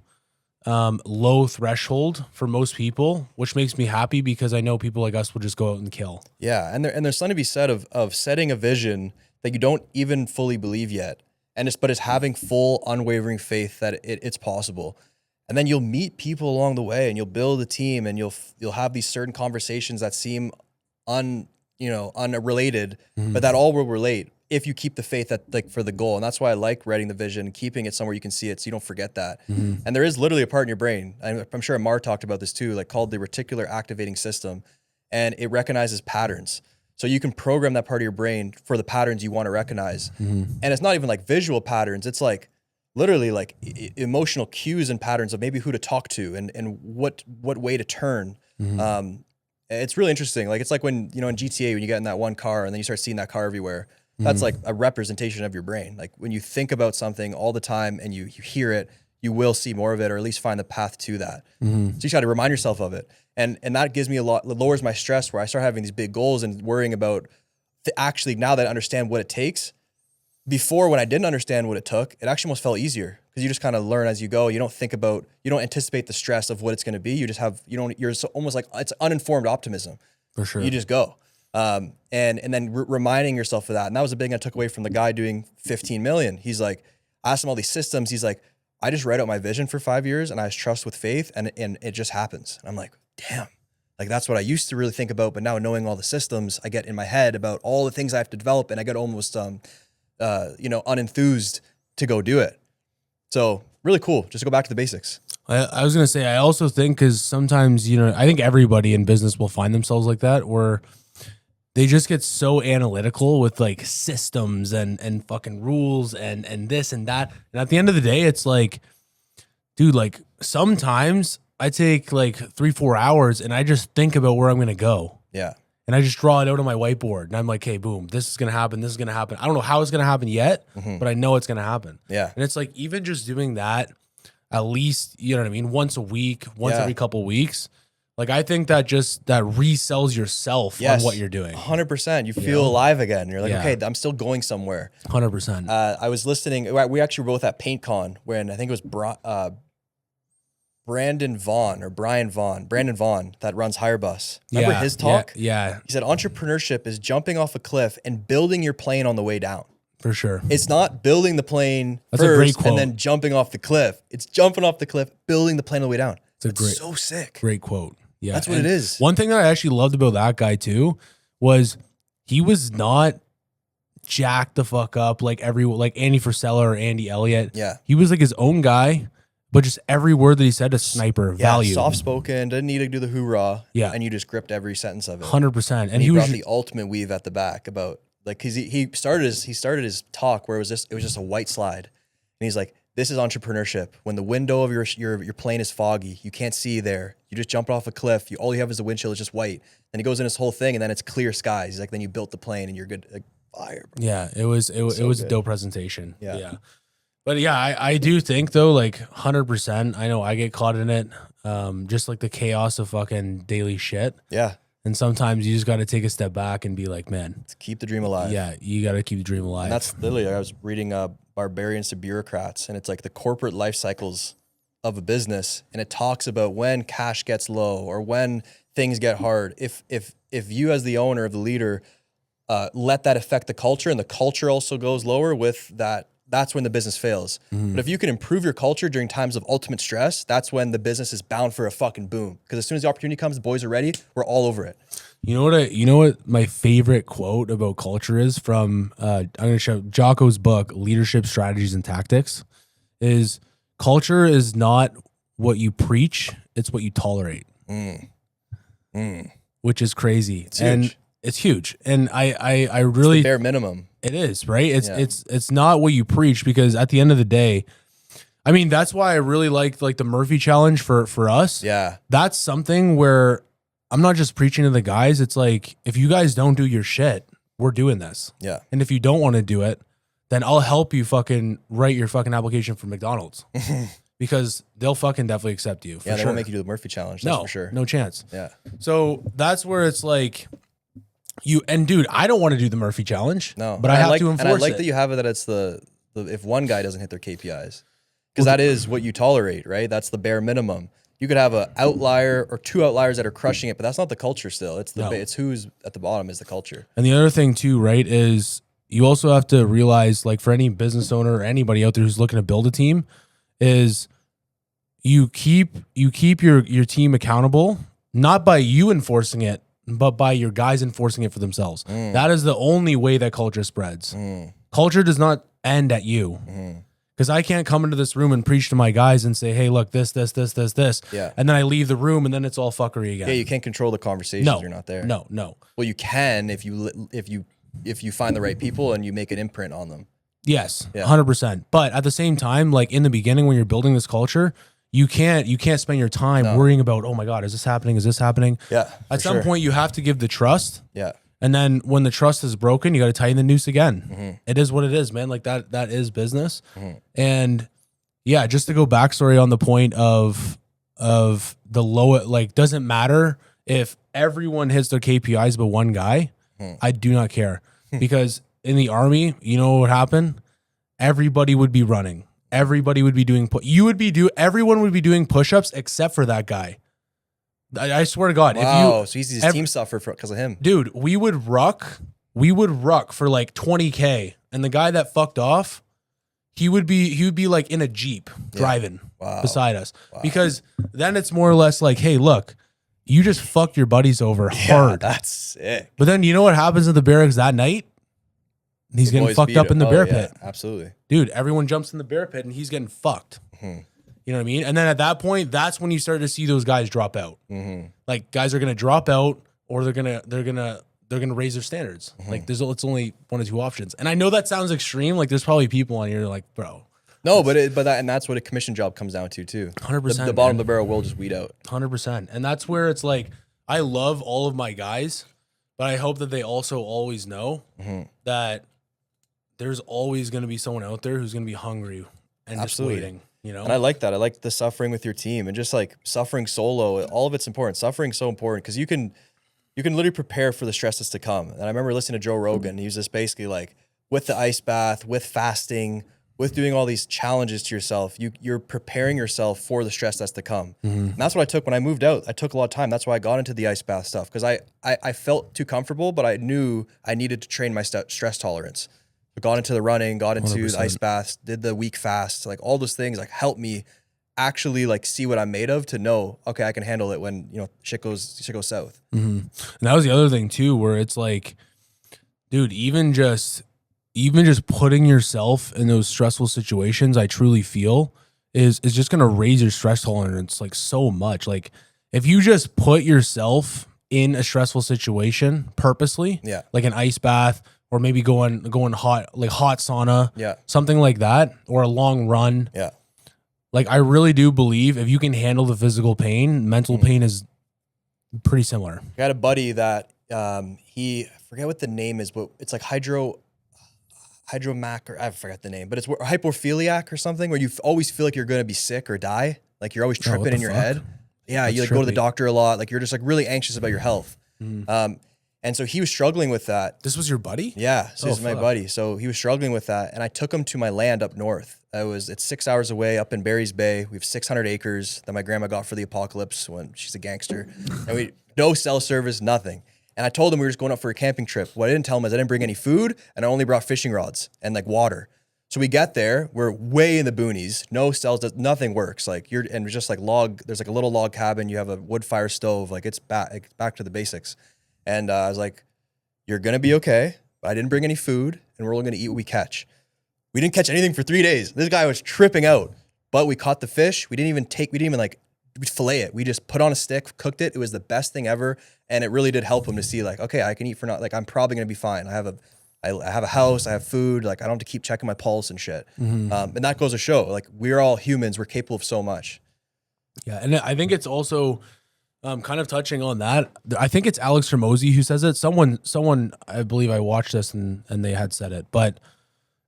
low threshold for most people, which makes me happy because I know people like us will just go out and kill. Yeah. And there's something to be said of setting a vision that you don't even fully believe yet. But it's having full unwavering faith that it's possible. And then you'll meet people along the way and you'll build a team and you'll have these certain conversations that seem unrelated, but that all will relate if you keep the faith for the goal. And that's why I like writing the vision, keeping it somewhere you can see it so you don't forget that. And there is literally a part in your brain, I'm sure Amar talked about this too, like called the reticular activating system, and it recognizes patterns. So you can program that part of your brain for the patterns you want to recognize. And it's not even like visual patterns. It's like literally like emotional cues and patterns of maybe who to talk to and what way to turn. It's really interesting. Like, it's like when, you know, in GTA, when you get in that one car and then you start seeing that car everywhere, that's like a representation of your brain. Like, when you think about something all the time and you hear it, you will see more of it, or at least find the path to that. So you got to remind yourself of it. And that gives me lowers my stress, where I start having these big goals and worrying about actually, now that I understand what it takes. Before, when I didn't understand what it took, it actually almost felt easier, because you just kind of learn as you go. You don't think about, you don't anticipate the stress of what it's going to be. You just have, you're so, almost like, it's uninformed optimism. For sure. You just go. And then reminding yourself of that. And that was a big thing I took away from the guy doing 15 million. He's like, I asked him all these systems. He's like, I just write out my vision for 5 years and I just trust with faith, and it just happens. And I'm like, damn, like, that's what I used to really think about. But now, knowing all the systems I get in my head about all the things I have to develop, and I get almost, unenthused to go do it. So really cool. Just to go back to the basics. I was going to say, I also think, because sometimes, you know, I think everybody in business will find themselves like that, where they just get so analytical with like systems and fucking rules and this and that. And at the end of the day, it's like, dude, like, sometimes I take like 3-4 hours and I just think about where I'm going to go. Yeah. And I just draw it out on my whiteboard. And I'm like, hey, boom, this is going to happen. This is going to happen. I don't know how it's going to happen yet, but I know it's going to happen. Yeah. And it's like, even just doing that, at least, you know what I mean? Once a week, once every couple weeks. Like, I think that resells yourself on what you're doing. 100%. You feel alive again. You're like, okay, I'm still going somewhere. 100%. I was listening. We actually were both at PaintCon when I think it was Brandon Vaughn that runs Hirebus. Remember his talk? Yeah. He said entrepreneurship is jumping off a cliff and building your plane on the way down. For sure. It's not building the plane first and then jumping off the cliff. It's jumping off the cliff, building the plane on the way down. It's so sick. Great quote. Yeah. That's what it is. One thing that I actually loved about that guy too was he was not jacked the fuck up like Andy Frisella or Andy Elliott. Yeah. He was like his own guy. But just every word that he said, a sniper value. Soft spoken, didn't need to do the hoorah. Yeah. And you just gripped every sentence of it. 100%. And he brought the ultimate weave at the back about, like, cause he started his talk where it was just a white slide. And he's like, this is entrepreneurship. When the window of your plane is foggy, you can't see there. You just jump off a cliff. All you have is the windshield, it's just white. And he goes in his whole thing, and then it's clear skies. He's like, then you built the plane and you're good. Like, fire, bro. Yeah, it was a dope presentation. Yeah. But yeah, I do think though, like 100%, I know I get caught in it. Just like the chaos of fucking daily shit. Yeah. And sometimes you just got to take a step back and be like, man, let's keep the dream alive. Yeah, you got to keep the dream alive. And that's literally, I was reading Barbarians to Bureaucrats, and it's like the corporate life cycles of a business. And it talks about when cash gets low or when things get hard. If you as the owner, of the leader, let that affect the culture, and the culture also goes lower with that, that's when the business fails. But if you can improve your culture during times of ultimate stress, that's when the business is bound for a fucking boom. Because as soon as the opportunity comes, the boys are ready. We're all over it. You know what my favorite quote about culture is from I'm going to show Jocko's book, Leadership Strategies and Tactics, is culture is not what you preach, it's what you tolerate. Which is crazy. It's huge. And I really, it's the bare minimum. It is, right? It's not what you preach, because at the end of the day, I mean, that's why I really like the Murphy challenge for us. Yeah. That's something where I'm not just preaching to the guys. It's like, if you guys don't do your shit, we're doing this. Yeah. And if you don't want to do it, then I'll help you fucking write your fucking application for McDonald's. Because they'll fucking definitely accept you. They won't make you do the Murphy challenge. That's for sure. No chance. Yeah. So that's where it's like, dude, I don't want to do the Murphy challenge. No, but I have to enforce it. And I like that you have it, that it's the if one guy doesn't hit their KPIs, because that is what you tolerate, right? That's the bare minimum. You could have an outlier or two outliers that are crushing it, but that's not the culture still. It's it's who's at the bottom is the culture. And the other thing too, right, is you also have to realize, like, for any business owner or anybody out there who's looking to build a team, is you keep your team accountable, not by you enforcing it, but by your guys enforcing it for themselves. That is the only way that culture spreads. Culture does not end at you. Because I can't come into this room and preach to my guys and say, hey, look, this. Yeah. And then I leave the room and then it's all fuckery again. Yeah, you can't control the conversations. You're not there. No. Well, you can if you find the right people and you make an imprint on them. Yes, 100%. But at the same time, like in the beginning when you're building this culture, you can't spend your time worrying about, oh my God, is this happening? Is this happening? Yeah. At some point you have to give the trust. Yeah. And then when the trust is broken, you got to tighten the noose again. It is what it is, man. Like that is business. And yeah, just to go backstory on the point of the low, like doesn't matter if everyone hits their KPIs but one guy. I do not care because in the Army, you know what happened? Everybody would be running. Everybody would be doing everyone would be doing push-ups except for that guy. I swear to God. Wow, so his team suffered because of him. Dude, we would ruck for like 20K. And the guy that fucked off, he would be like in a Jeep driving beside us. Because then it's more or less like, hey, look, you just fucked your buddies over hard. That's sick. But then you know what happens at the barracks that night? He's getting fucked up in the bear pit. Absolutely. Dude, everyone jumps in the bear pit and he's getting fucked. You know what I mean? And then at that point, that's when you start to see those guys drop out. Like guys are going to drop out or they're going to raise their standards. Like it's only one or two options. And I know that sounds extreme. Like there's probably people on here like, bro. No, that's what a commission job comes down to too. 100%. The bottom of the barrel will just weed out. 100%. And that's where it's like, I love all of my guys, but I hope that they also always know that there's always going to be someone out there who's going to be hungry and just waiting. You know? And I like that. I like the suffering with your team and just like suffering solo. All of it's important. Suffering's so important because you can literally prepare for the stress that's to come. And I remember listening to Joe Rogan. He was just basically like, with the ice bath, with fasting, with doing all these challenges to yourself, you're preparing yourself for the stress that's to come. And that's what I took when I moved out. I took a lot of time. That's why I got into the ice bath stuff because I felt too comfortable, but I knew I needed to train my stress tolerance. I got into the running, got into 100%. The ice baths, did the week fast, like all those things like helped me actually like see what I'm made of to know, okay, I can handle it when, you know, shit goes south. And that was the other thing too, where it's like, dude, even just putting yourself in those stressful situations, I truly feel is just going to raise your stress tolerance like so much. Like if you just put yourself in a stressful situation purposely, like an ice bath, or maybe going hot, like hot sauna, something like that, or a long run. Like I really do believe if you can handle the physical pain, mental pain is pretty similar. I got a buddy that I forget what the name is, but it's like hydromac, or I forget the name, but it's hypophiliac or something, where you always feel like you're going to be sick or die. Like you're always tripping in your head. Yeah, you like go to the doctor a lot. Like you're just like really anxious about your health. And so he was struggling with that. This was your buddy? Yeah, so this is my buddy. So he was struggling with that, and I took him to my land up north. It's 6 hours away up in Barry's Bay. We have 600 acres that my grandma got for the apocalypse when she's a gangster. And no cell service, nothing. And I told him we were just going up for a camping trip. What I didn't tell him is I didn't bring any food, and I only brought fishing rods and like water. So we get there, we're way in the boonies, no cells, nothing works. Like and it's just like there's like a little log cabin. You have a wood fire stove. Like it's back to the basics. And I was like, you're going to be okay. But I didn't bring any food, and we're only going to eat what we catch. We didn't catch anything for 3 days. This guy was tripping out, but we caught the fish. We didn't even like fillet it. We just put on a stick, cooked it. It was the best thing ever. And it really did help him to see like, okay, I can eat for not, like, I'm probably going to be fine. I have a house, I have food. Like I don't have to keep checking my pulse and shit. And that goes to show like, we're all humans. We're capable of so much. Yeah. And I think it's also, kind of touching on that, I think it's Alex Hormozy who says it. Someone, I believe I watched this and they had said it. But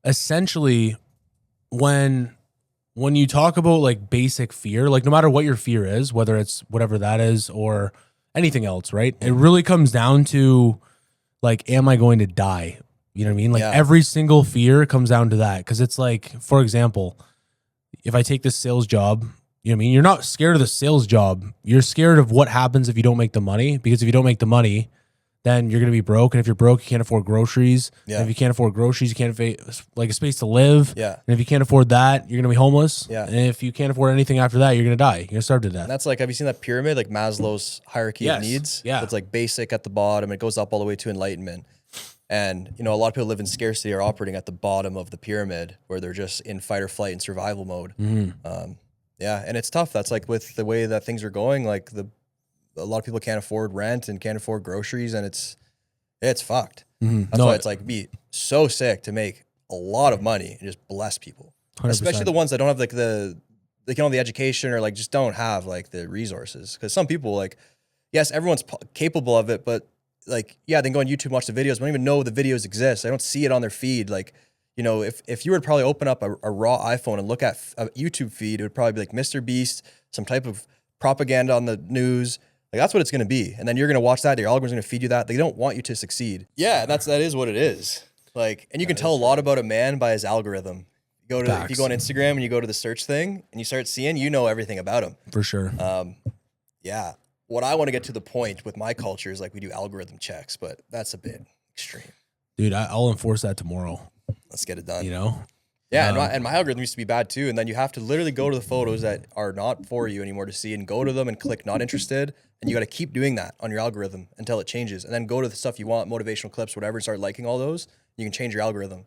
essentially, when you talk about like basic fear, like no matter what your fear is, whether it's whatever that is or anything else, right? It really comes down to like, am I going to die? You know what I mean? Like every single fear comes down to that. Because it's like, for example, if I take this sales job, you know what I mean? You're not scared of the sales job. You're scared of what happens if you don't make the money. Because if you don't make the money, then you're going to be broke. And if you're broke, you can't afford groceries. And if you can't afford groceries, you can't afford like a space to live. And if you can't afford that, you're going to be homeless. And if you can't afford anything after that, you're going to die. You're going to starve to death. And that's like, have you seen that pyramid, like Maslow's hierarchy of needs? It's like basic at the bottom. It goes up all the way to enlightenment. And, you know, a lot of people live in scarcity are operating at the bottom of the pyramid where they're just in fight or flight and survival mode. And it's tough. That's like with the way that things are going, like a lot of people can't afford rent and can't afford groceries, and it's fucked. That's why it's like be so sick to make a lot of money and just bless people, 100%. especially the ones that don't have like the education or like just don't have like the resources. Because some people like, yes, everyone's capable of it, but like, yeah, they can go on YouTube and watch the videos, but don't even know the videos exist. They don't see it on their feed. Like, you know, if you were to probably open up a raw iPhone and look at a YouTube feed, it would probably be like Mr. Beast, some type of propaganda on the news. Like that's what it's going to be. And then you're going to watch that. Your algorithm's going to feed you that. They don't want you to succeed. Yeah. And that is what it is. Like, and you can tell a lot about a man by his algorithm. If you go on Instagram and you go to the search thing and you start seeing, you know everything about him. For sure. Yeah. What I want to get to the point with my culture is like we do algorithm checks, but that's a bit extreme. Dude, I'll enforce that tomorrow. Let's get it done. You know? Yeah, and my algorithm used to be bad too. And then you have to literally go to the photos that are not for you anymore to see and go to them and click not interested. And you got to keep doing that on your algorithm until it changes. And then go to the stuff you want, motivational clips, whatever, and start liking all those. You can change your algorithm.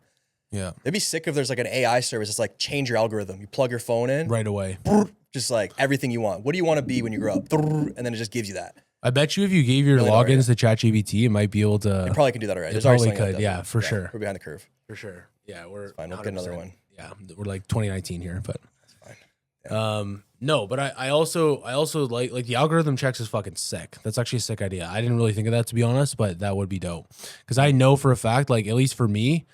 Yeah. It'd be sick if there's like an AI service that's like change your algorithm. You plug your phone in. Right away. Just like everything you want. What do you want to be when you grow up? And then it just gives you that. I bet you if you gave your logins to ChatGPT, it might be able to. It probably can do that already. It probably could, yeah, for sure. We're behind the curve. For sure. Yeah, we're fine. We'll get another one. Yeah, we're like 2019 here, but that's fine. Yeah. No, but I also like the algorithm checks is fucking sick. That's actually a sick idea. I didn't really think of that, to be honest, but that would be dope. Because I know for a fact, like at least for me,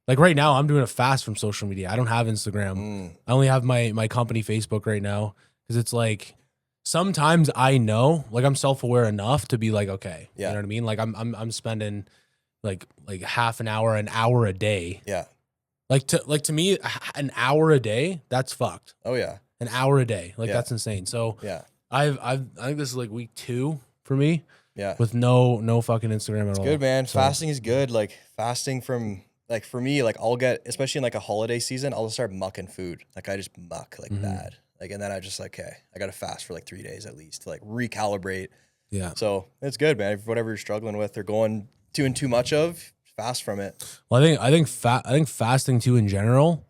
like right now I'm doing a fast from social media. I don't have Instagram. I only have my company Facebook right now because it's like sometimes I know, like I'm self-aware enough to be like, okay, you know what I mean? Like I'm spending like half an hour a day. Yeah. Like to me, an hour a day, that's fucked. Oh yeah. An hour a day. Like that's insane. So yeah, I think this is like week 2 for me. Yeah. With no fucking Instagram at all. Good, man. So. Fasting is good. Like fasting from like for me, like I'll get, especially in like a holiday season, I'll start mucking food. Like I just muck like bad. Like, and then I just like, okay, I got to fast for like 3 days at least to like recalibrate. Yeah. So it's good, man. If whatever you're struggling with or going doing too much of, fast from it. Well, I think fasting too in general,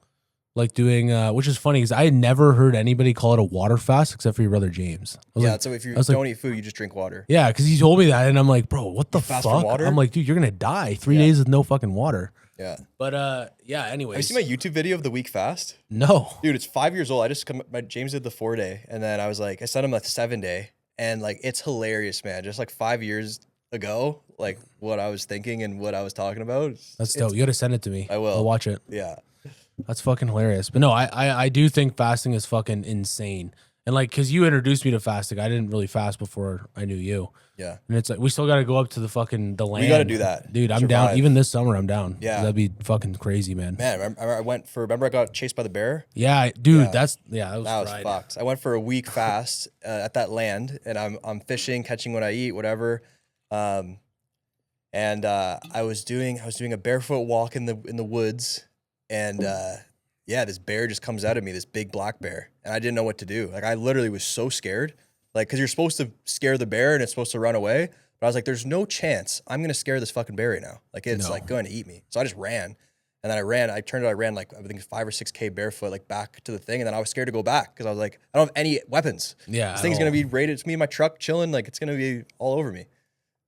like doing, which is funny because I had never heard anybody call it a water fast except for your brother James. Yeah, like, so if you don't eat food, you just drink water. Yeah, because he told me that, and I'm like, bro, what the fuck? I'm like, dude, you're gonna die. 3 days with no fucking water. Yeah. But yeah. Anyways, have you seen my YouTube video of the week fast? No, dude, it's 5 years old. James did the 4 day, and then I sent him a 7 day, and like it's hilarious, man. Just like 5 years ago, like what I was thinking and what I was talking about. That's dope. You got to send it to me. I will. I'll watch it. Yeah. That's fucking hilarious. But no, I do think fasting is fucking insane. And like, cause you introduced me to fasting. I didn't really fast before I knew you. Yeah. And it's like, we still got to go up to the land. We got to do that. Dude, I'm down. Even this summer, I'm down. Yeah. That'd be fucking crazy, man. Man, remember I got chased by the bear? Yeah, dude, that was fucked. I went for a week fast at that land, and I'm fishing, catching what I eat, whatever. And I was doing a barefoot walk in the woods, and this bear just comes out of me, this big black bear, and I didn't know what to do. Like I literally was so scared, like because you're supposed to scare the bear and it's supposed to run away, but I was like, there's no chance I'm gonna scare this fucking bear right now. Like it's like going to eat me. So I just ran, and then I ran like I think 5 or 6K barefoot like back to the thing, and then I was scared to go back because I was like, I don't have any weapons. Yeah, this thing's gonna be raided. It's me in my truck chilling, like it's gonna be all over me.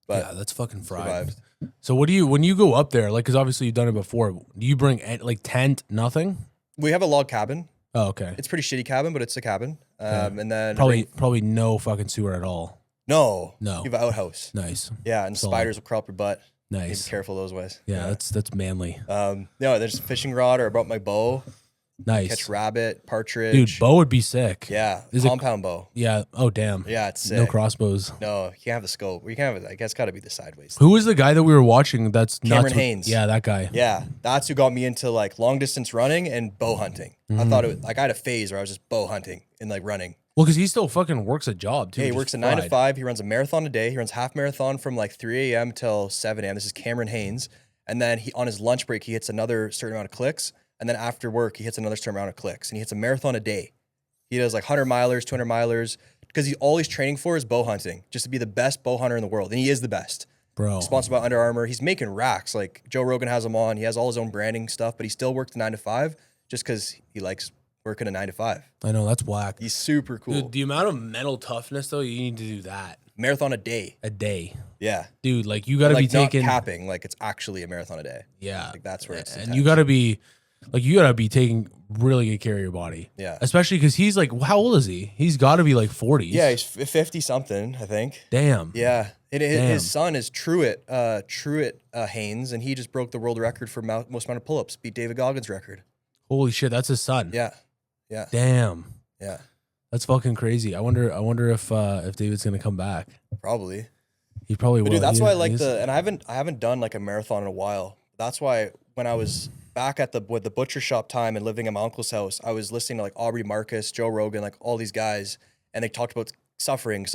But yeah, that's fucking fried. Survived. So when you go up there, like, because obviously you've done it before, do you bring like tent, nothing? We have a log cabin. Oh, okay. It's a pretty shitty cabin, but it's a cabin. And then probably no fucking sewer at all. No. You have an outhouse. Nice. Yeah, and spiders will crawl up your butt. Nice. Be careful those ways. Yeah, that's manly. No, there's a fishing rod, or I brought my bow. Nice. Catch rabbit, partridge. Dude, bow would be sick. Yeah. Compound bow. Yeah. Oh, damn. Yeah, it's sick. No crossbows. No, you can't have the scope. You can't have it. I guess it's got to be the sideways. Who was the guy that we were watching that's Cameron Haynes. Yeah, that guy. Yeah. That's who got me into like long distance running and bow hunting. I thought it was like I had a phase where I was just bow hunting and like running. Well, because he still fucking works a job too. Yeah, he works a 9 to 5. He runs a marathon a day. He runs half marathon from like 3 a.m. till 7 a.m. This is Cameron Haynes. And then on his lunch break, he hits another certain amount of clicks. And then after work, he hits another certain amount of clicks. And he hits a marathon a day. He does like 100 milers, 200 milers. Because all he's training for is bow hunting. Just to be the best bow hunter in the world. And he is the best. Bro. He's sponsored by Under Armour. He's making racks. Like Joe Rogan has him on. He has all his own branding stuff. But he still works 9 to 5 just because he likes working a 9 to 5. I know, that's whack. He's super cool. Dude, the amount of mental toughness, though, you need to do that. Marathon a day. A day. Yeah. Dude, like you got to be taking. Not capping, like it's actually a marathon a day. Yeah. Like that's where it's. And you got to be. Like you gotta be taking really good care of your body. Yeah. Especially because he's like, how old is he? He's got to be like 40s. Yeah, he's 50 something, I think. Damn. Yeah. Damn. His son is Truett Haynes, and he just broke the world record for most amount of pull-ups, beat David Goggins' record. Holy shit, that's his son. Yeah. Yeah. Damn. Yeah. That's fucking crazy. I wonder if David's gonna come back. Probably. He probably will. Dude, that's why I like and I haven't done like a marathon in a while. That's why when I was back at the butcher shop time and living at my uncle's house, I was listening to like Aubrey Marcus, Joe Rogan, like all these guys, and they talked about suffering.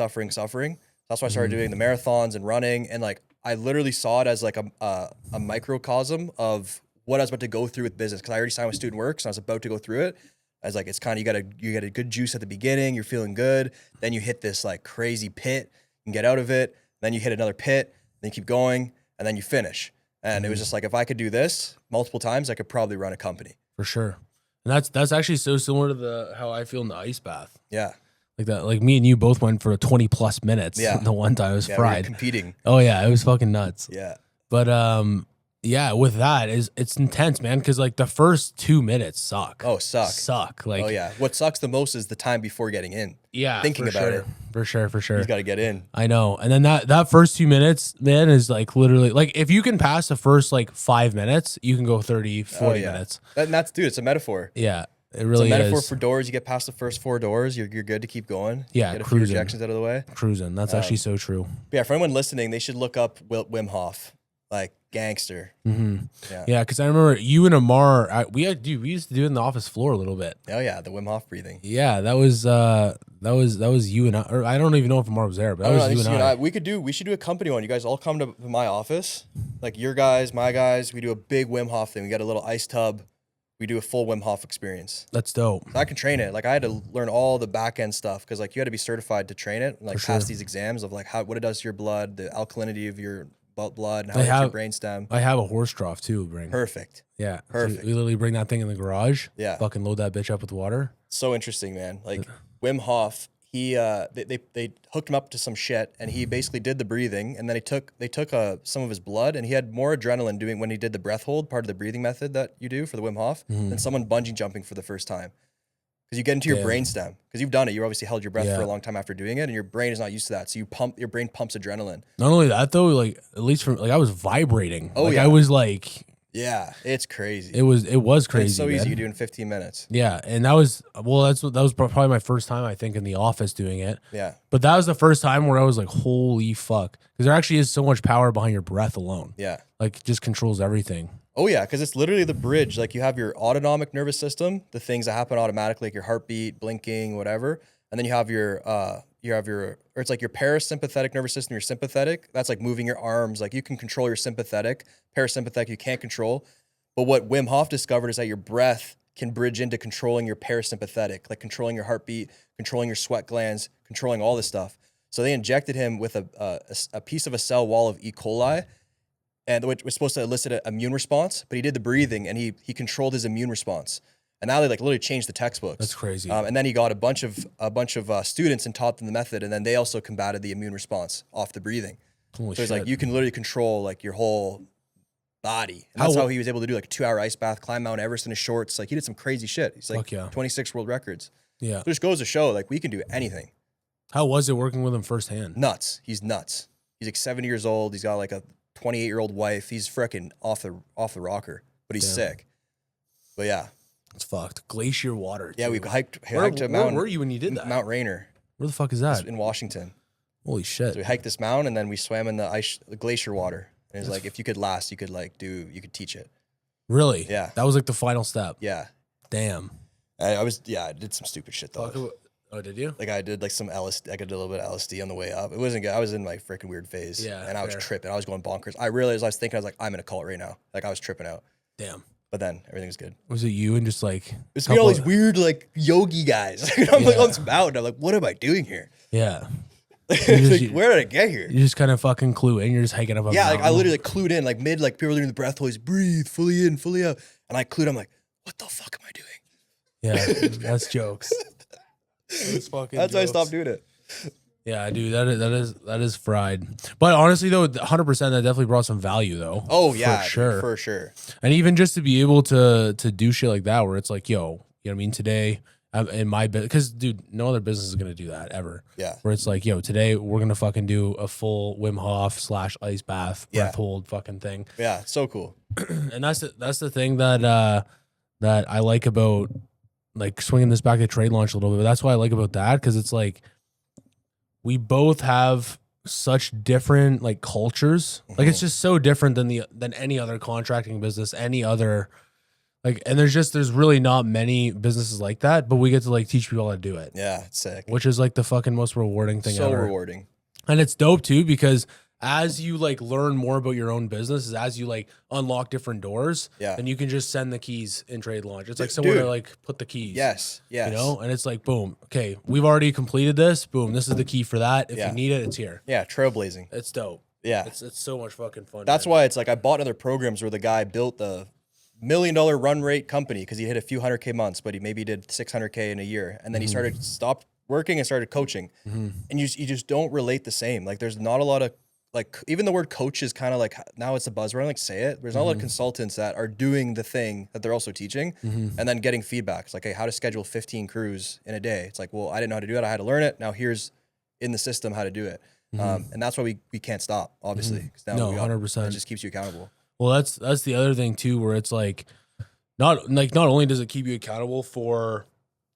That's why I started doing the marathons and running, and like I literally saw it as like a microcosm of what I was about to go through with business, because I already signed with Student Works and I was about to go through it. I was like, it's kind of you get a good juice at the beginning, you're feeling good, then you hit this like crazy pit and get out of it, then you hit another pit, then you keep going, and then you finish. And it was just like, if I could do this multiple times, I could probably run a company. For sure. And that's actually so similar to how I feel in the ice bath. Yeah. Like that, like me and you both went for 20 plus minutes. Yeah. The one time I was fried. We were competing. Oh yeah, it was fucking nuts. Yeah. But yeah, with that it's intense, man, because like the first 2 minutes suck. Oh, suck. Like, oh yeah, what sucks the most is the time before getting in. Yeah, thinking about it. For sure. You got to get in. I know. And then that first 2 minutes, man, is like literally like if you can pass the first like 5 minutes, you can go 30, 40 minutes. That's dude, it's a metaphor. Yeah. It really is. It's a metaphor for doors. You get past the first 4 doors, you're good to keep going. Yeah, get a few rejections out of the way. Cruising. That's actually so true. Yeah, for anyone listening, they should look up Wim Hof, like gangster. Yeah, because I remember you and Amar, we used to do it in the office floor a little bit. Oh yeah, the Wim Hof breathing. Yeah, that was you and I. Or I don't even know if Amar was there, but that was you and I. We should do a company one. You guys all come to my office, like your guys, my guys. We do a big Wim Hof thing. We got a little ice tub. We do a full Wim Hof experience. That's dope. So I can train it. Like I had to learn all the back end stuff, because like you had to be certified to train it, and like pass these exams of like what it does to your blood, the alkalinity of your blood, and how it affects your brainstem. I have a horse trough too. Bring perfect. Yeah, perfect. So we literally bring that thing in the garage. Yeah, fucking load that bitch up with water. So interesting, man. Like Wim Hof, they hooked him up to some shit, and he basically did the breathing, and then they took some of his blood, and he had more adrenaline doing when he did the breath hold, part of the breathing method that you do for the Wim Hof, than someone bungee jumping for the first time. Because you get into your brainstem, because you've done it. You obviously held your breath for a long time after doing it, and your brain is not used to that. So your brain pumps adrenaline. Not only that though, like at least from like I was vibrating. Oh like, yeah, I was like. Yeah, it's crazy. It was crazy. It's so man. easy to do in 15 minutes. Yeah, and that was probably my first time, I think, in the office doing it. Yeah, but that was the first time where I was like, holy fuck, because there actually is so much power behind your breath alone. Yeah, like it just controls everything. Oh yeah, because it's literally the bridge. Like you have your autonomic nervous system, the things that happen automatically, like your heartbeat, blinking, whatever, and then you have your or it's like your parasympathetic nervous system, your sympathetic. That's like moving your arms. Like you can control your sympathetic. Parasympathetic you can't control. But what Wim Hof discovered is that your breath can bridge into controlling your parasympathetic, like controlling your heartbeat, controlling your sweat glands, controlling all this stuff. So they injected him with a piece of a cell wall of E. coli, and which was supposed to elicit an immune response, but he did the breathing and he controlled his immune response. And now they like literally changed the textbooks. That's crazy. And then he got a bunch of students and taught them the method, and then they also combated the immune response off the breathing. Holy so it's like you can literally control like your whole body. And that's how he was able to do like a 2-hour ice bath, climb Mount Everest in his shorts. Like he did some crazy shit. He's like 26 world records. Yeah. So it just goes to show like we can do anything. How was it working with him firsthand? Nuts. He's nuts. He's like 70 years old. He's got like a 28-year-old wife. He's freaking off the rocker, but he's sick. But yeah. It's fucked. Glacier water. Yeah, we hiked a mountain. Where were you when you did that? Mount Rainier. Where the fuck is that? It's in Washington. Holy shit. So we hiked this mountain, and then we swam in the glacier water. And it's like, if you could last, you could you could teach it. Really? Yeah. That was like the final step. Yeah. Damn. I did some stupid shit though. Oh, did you? Like I did like some LSD. I did a little bit of LSD on the way up. It wasn't good. I was in my freaking weird phase. Yeah. And I was tripping. I was going bonkers. I realized I was like, I'm in a cult right now. Like I was tripping out. Damn. But then everything was good. Was it you and just like it's all these weird like yogi guys? I'm like on this mountain. I'm like, what am I doing here? Yeah. Like, where did I get here? You just kind of fucking clue in. You're just hiking up a mountain. Like I literally like clued in, like mid, like people are doing the breath holds, breathe, fully in, fully out. And I clued, I'm like, what the fuck am I doing? Yeah, that's jokes. That's why I stopped doing it. Yeah, dude, that is fried. But honestly, though, 100%, that definitely brought some value, though. Oh yeah, for sure, dude, for sure. And even just to be able to do shit like that, where it's like, yo, you know what I mean? Today, in my business, because dude, no other business is gonna do that ever. Yeah. Where it's like, yo, today we're gonna fucking do a full Wim Hof / ice bath, breath hold fucking thing. Yeah, it's so cool. And that's the thing that that I like about, like, swinging this back to trade launch a little bit. But that's what I like about that, because it's like, we both have such different, like, cultures. Like, it's just so different than any other contracting business, any other, like, and there's really not many businesses like that, but we get to, like, teach people how to do it. Yeah, it's sick. Which is, like, the fucking most rewarding thing ever. So rewarding. And it's dope too, because as you, like, learn more about your own business, as you, like, unlock different doors, then you can just send the keys in trade launch. It's like somewhere to, like, put the keys. Yes. You know, and it's like, boom, okay, we've already completed this. Boom, this is the key for that. If you need it, it's here. Yeah, trailblazing. It's dope. Yeah, it's so much fucking fun. That's why it's like I bought other programs where the guy built the $1 million run rate company because he hit a few 100K months, but he maybe did 600K in a year, and then he stopped working and started coaching, and you just don't relate the same. Like, there's not a lot of, like, even the word coach is kind of like, now it's a buzzword. I like say it. There's not a lot of consultants that are doing the thing that they're also teaching, and then getting feedback. It's like, hey, how to schedule 15 crews in a day. It's like, well, I didn't know how to do it. I had to learn it. Now here's in the system how to do it. And that's why we can't stop, obviously. No, 100%. It just keeps you accountable. Well, that's the other thing too, where it's like, not only does it keep you accountable for,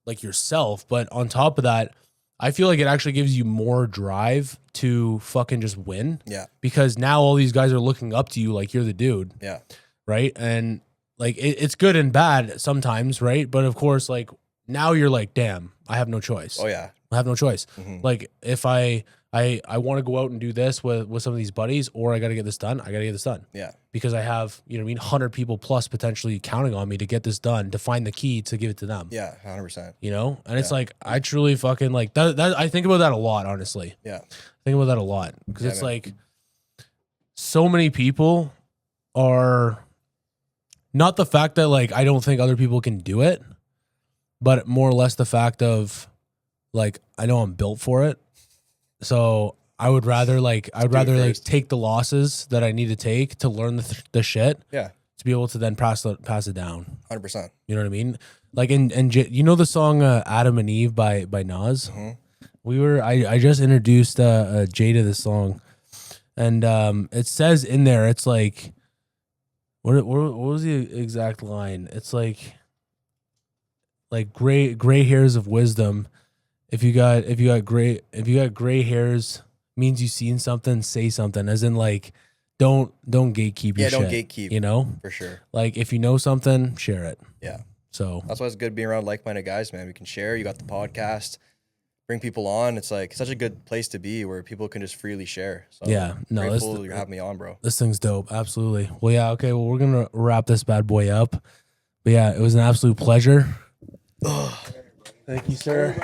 like, yourself, but on top of that, I feel like it actually gives you more drive to fucking just win. Yeah. Because now all these guys are looking up to you like you're the dude. Yeah. Right. And, like, it's good and bad sometimes, right? But of course, like, now you're like, damn, I have no choice. Oh yeah. I have no choice. Like, if I want to go out and do this with some of these buddies, or I got to get this done, I got to get this done. Yeah. Because I have, you know what I mean, 100 people plus potentially counting on me to get this done, to find the key to give it to them. Yeah, 100%. You know? And it's like, I truly fucking, like, that I think about that a lot, honestly. Yeah. I think about that a lot. Because it's like, so many people are, not the fact that, like, I don't think other people can do it, but more or less the fact of, like, I know I'm built for it. So I would rather, like, take the losses that I need to take to learn the shit. Yeah. To be able to then pass it down. 100%. You know what I mean? Like, and you know the song Adam and Eve by Nas? I just introduced Jay to this song, and it says in there, it's like, what was the exact line? It's like gray hairs of wisdom. If you got gray hairs, means you've seen something, say something. As in, like, don't gatekeep your shit. Yeah, don't gatekeep. You know? For sure. Like, if you know something, share it. Yeah. So that's why it's good being around like-minded guys, man. We can share. You got the podcast, bring people on. It's like such a good place to be where people can just freely share. So yeah, no, grateful you're having me on, bro. This thing's dope. Absolutely. Well, yeah. Okay. Well, we're gonna wrap this bad boy up. But yeah, it was an absolute pleasure. Thank you, sir.